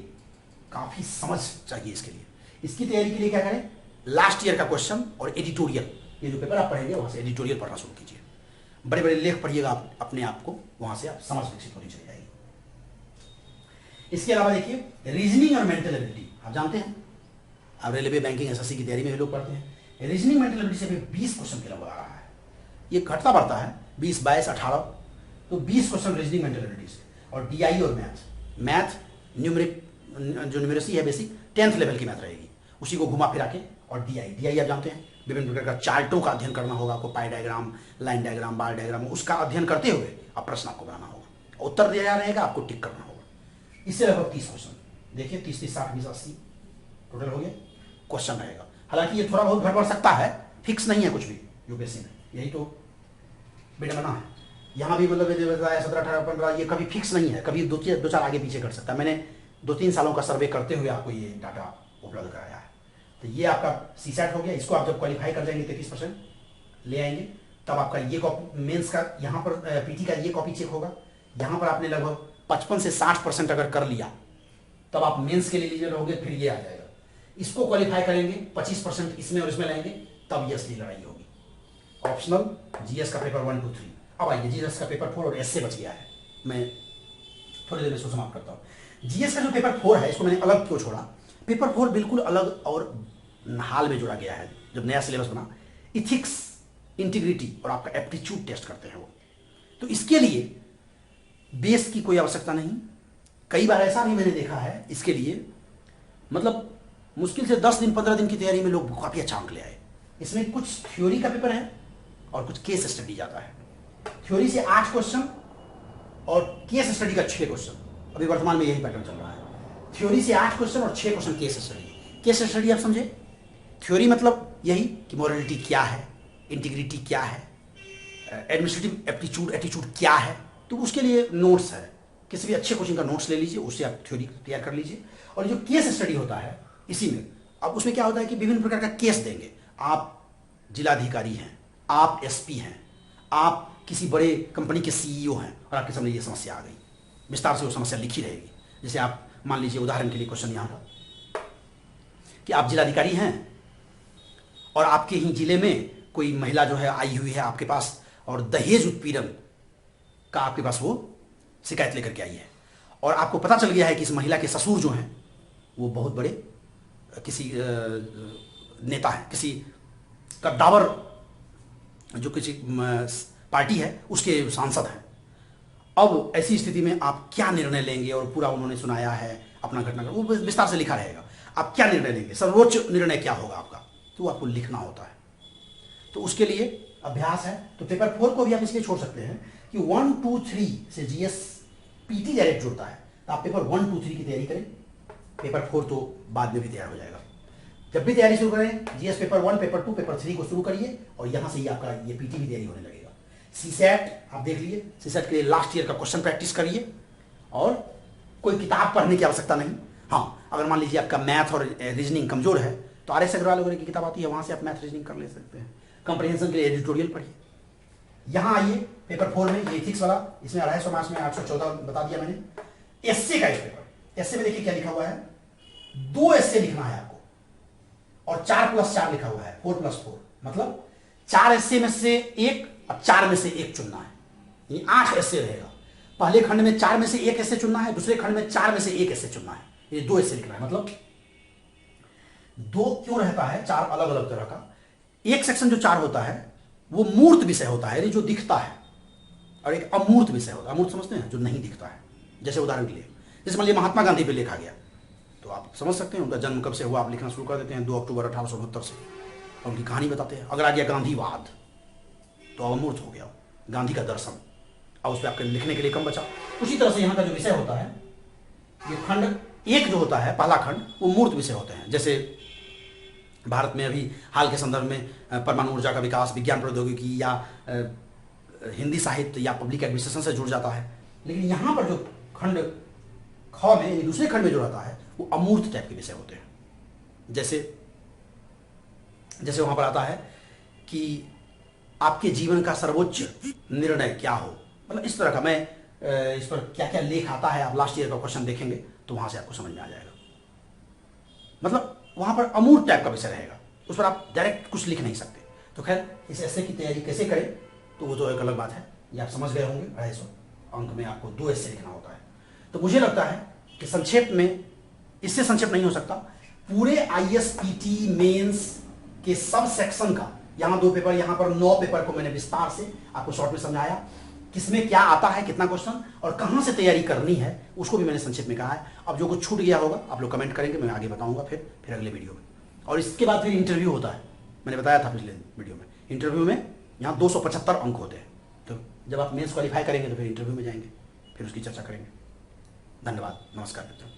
काफी समझ चाहिए इसके लिए। इसकी तैयारी के लिए क्या करें, लास्ट ईयर का क्वेश्चन और एडिटोरियल, ये जो पेपर आप पढ़ेंगे वहां से एडिटोरियल पढ़ना शुरू कीजिए। बड़े बड़े लेख पढ़िएगा आप अपने आप को, वहां से आप समझ विकसित होनी चली जाएगी। इसके अलावा देखिए रीजनिंग और मेंटल एबिलिटी, आप जानते हैं आप रेलवे बैंकिंग एसएससी की तैयारी में लोग पढ़ते हैं। रीजनिंग मेंटल एबिलिटी से भी 20 क्वेश्चन के लगभग आ रहा है, ये घटता बढ़ता है 20, 22, 18, तो 20 क्वेश्चन रीजनिंग मेंटल एबिलिटी से। और डीआई और मैथ न्यूमेरिक जो न्यूमेरेसी है बेसिक 10th लेवल की मैथ रहेगी, उसी को घुमा फिरा के। और डीआई आप जानते हैं विभिन्न प्रकार का चार्टों का अध्ययन करना होगा आपको, पाई डायग्राम, लाइन डायग्राम, बार डायग्राम, उसका अध्ययन करते हुए अब प्रश्न आपको बनाना होगा, उत्तर दिया रहेगा, आपको टिक करना होगा। इससे लगभग 30 क्वेश्चन देखिए, 30, 30, 60, 20, 80 टोटल हो गया क्वेश्चन रहेगा। हालांकि ये थोड़ा बहुत घट बढ़ सकता है, फिक्स नहीं है कुछ भी यूपीएससी में, यही तो विडंबना है। यहाँ भी मतलब 17, 18, 15 ये कभी फिक्स नहीं है, कभी दो चार आगे पीछे कर सकता है। मैंने 2-3 सालों का सर्वे करते हुए आपको ये डाटा उपलब्ध कराया है। तो ये आपका सीसैट हो गया, इसको आप जब क्वालिफाई कर जाएंगे 33% ले आएंगे, तब आपका ये कॉपी मेंस का यहाँ पर पीटी का ये कॉपी चेक होगा। यहाँ पर आपने लगभग 55 से 60% अगर कर लिया तब आप मेंस के लिए एलिजिबल होंगे, फिर ये आ जाएगा। इसको क्वालिफाई करेंगे 25% इसमें और इसमें लाएंगे, तब ये असली लड़ाई होगी। ऑप्शनल जीएस का पेपर 1, 2, 3। अब आइए जीएस का पेपर 4 और एसए बच गया है, मैं थोड़ी देर में इसको समाप्त करता हूँ। जीएस का जो पेपर 4 है इसको मैंने अलग क्यों छोड़ा, पेपर 4 बिल्कुल अलग और हाल में जोड़ा गया है जब नया सिलेबस बना। इथिक्स, इंटीग्रिटी और आपका एप्टीट्यूड टेस्ट करते हैं वो, तो इसके लिए बेस की कोई आवश्यकता नहीं। कई बार ऐसा भी मैंने देखा है, इसके लिए मतलब मुश्किल से 10 दिन 15 दिन की तैयारी में लोग काफी अच्छा अंक ले आए। इसमें कुछ थ्योरी का पेपर है और कुछ केस स्टडी जाता है। थ्योरी से 8 क्वेश्चन और केस स्टडी का 6 क्वेश्चन, अभी वर्तमान में यही पैटर्न चल रहा है। थ्योरी से 8 क्वेश्चन और 6 question case study. Case study आप समझे, थ्योरी मतलब यही कि मोरालिटी क्या है, इंटीग्रिटी क्या है, एडमिनिस्ट्रेटिव एप्टीट्यूड क्या है, तो उसके लिए नोट्स है। किसी भी अच्छे कोचिंग का नोट्स ले लीजिए, उससे आप थ्योरी तैयार कर लीजिए। और जो केस स्टडी होता है इसी में, अब उसमें क्या होता है कि विभिन्न प्रकार का केस देंगे। आप जिलाधिकारी हैं, आप एसपी हैं, आप किसी बड़े कंपनी के सीईओ हैं और आपके सामने ये समस्या आ गई, विस्तार से वो समस्या लिखी रहेगी। जैसे आप मान लीजिए उदाहरण के लिए क्वेश्चन यहाँ का कि आप जिलाधिकारी हैं और आपके ही जिले में कोई महिला जो है आई हुई है आपके पास और दहेज उत्पीड़न का आपके पास वो शिकायत लेकर के आई है, और आपको पता चल गया है कि इस महिला के ससुर जो हैं वो बहुत बड़े किसी नेता है, किसी कद्दावर जो किसी पार्टी है उसके सांसद हैं। अब ऐसी स्थिति में आप क्या निर्णय लेंगे, और पूरा उन्होंने सुनाया है अपना घटनाक्रम, वो विस्तार से लिखा रहेगा। आप क्या निर्णय लेंगे, सर्वोच्च निर्णय क्या होगा आपका, तो आपको लिखना होता है। तो उसके लिए अभ्यास है। तो पेपर 4 को भी आप इसलिए छोड़ सकते हैं कि 1, 2, 3 से जीएस पीटी डायरेक्ट जुड़ता है, तो आप पेपर 1, 2, 3 की तैयारी करें। पेपर 4 तो बाद में भी तैयार हो जाएगा। जब भी तैयारी शुरू करें, जीएस पेपर 1, पेपर 2, पेपर 3 को शुरू करिए, और यहां से ही आपका ये पीटी भी तैयारी होने लगेगा। सीसैट आप देख लीजिए, सीसैट के लिए लास्ट ईयर का क्वेश्चन प्रैक्टिस करिए, और कोई किताब पढ़ने की आवश्यकता नहीं। हाँ, अगर मान लीजिए आपका मैथ और रीजनिंग कमजोर है तो आर एस अग्रवाल वगैरह की किताब आती है, वहां से आप मैथ रीजनिंग कर ले सकते हैं। कंप्रीहेंशन के लिए एडिटोरियल पढ़िए। यहां आइए पेपर 4 में, ये इथिक्स वाला, इसमें 250 मार्क्स में 814 बता दिया मैंने। एसए का इस पेपर, एसए में देखिए क्या लिखा हुआ है, 2 एसए लिखना है आपको, और 4+4 लिखा हुआ है, 4+4, मतलब 4 एसए में से 1 और 4 में से 1 चुनना है, ये 8 एसए रहेगा। पहले खंड में 4 में से 1 एसए चुनना है, दूसरे खंड में 4 में से 1 एसए चुनना है, ये 2 एसए लिखना है। मतलब 2 क्यों रहता है, 4 अलग अलग तरह का। एक सेक्शन जो 4 होता है वो मूर्त विषय होता है, जो दिखता है, और एक अमूर्त विषय होता है। अमूर्त समझते हैं, जो नहीं दिखता है। जैसे उदाहरण के लिए, जैसे मान लीजिए महात्मा गांधी पे लिखा गया, तो आप समझ सकते हैं उनका जन्म कब से हुआ, आप लिखना शुरू कर देते हैं 2 अक्टूबर 1869 से, और उनकी कहानी बताते हैं। अगर आ गया गांधीवाद तो अमूर्त हो गया, गांधी का दर्शन, अब उस पर आपके लिखने के लिए कम बचा। उसी तरह से यहाँ का जो विषय होता है, ये खंड 1 जो होता है, पहला खंड, वो मूर्त विषय होते हैं। जैसे भारत में अभी हाल के संदर्भ में परमाणु ऊर्जा का विकास, विज्ञान प्रौद्योगिकी, या हिंदी साहित्य या पब्लिक एडमिनिस्ट्रेशन से जुड़ जाता है। लेकिन यहाँ पर जो खंड ख में, यानी दूसरे खंड में जो रहता है, वो अमूर्त टाइप के विषय होते हैं। जैसे वहां पर आता है कि आपके जीवन का सर्वोच्च निर्णय क्या हो, मतलब इस तरह का। मैं इस पर क्या क्या लेख आता है, आप लास्ट ईयर का क्वेश्चन देखेंगे तो वहां से आपको समझ में आ जाएगा। मतलब वहां पर अमूर्त टाइप का विषय रहेगा, उस पर आप डायरेक्ट कुछ लिख नहीं सकते। तो खैर इस ऐसे की तैयारी कैसे करें तो वो तो एक अलग बात है, ये आप समझ गए होंगे। 250 अंक में आपको 2 ऐसे लिखना होता है। तो मुझे लगता है कि संक्षेप में, इससे संक्षेप नहीं हो सकता, पूरे आईएसपीटी मेंस के सब सेक्शन का, यहां 2 पेपर, यहां पर 9 पेपर को मैंने विस्तार से आपको शॉर्ट में समझाया। किसमें क्या आता है, कितना क्वेश्चन और कहां से तैयारी करनी है, उसको भी मैंने संक्षेप में कहा है। अब जो कुछ छूट गया होगा आप लोग कमेंट करेंगे, मैं आगे बताऊंगा फिर अगले वीडियो में। और इसके बाद फिर इंटरव्यू होता है, मैंने बताया था पिछले वीडियो में। इंटरव्यू में यहाँ 275 अंक होते हैं। तो जब आप मेंस क्वालिफाई करेंगे तो फिर इंटरव्यू में जाएंगे, फिर उसकी चर्चा करेंगे। धन्यवाद, नमस्कार मित्रों।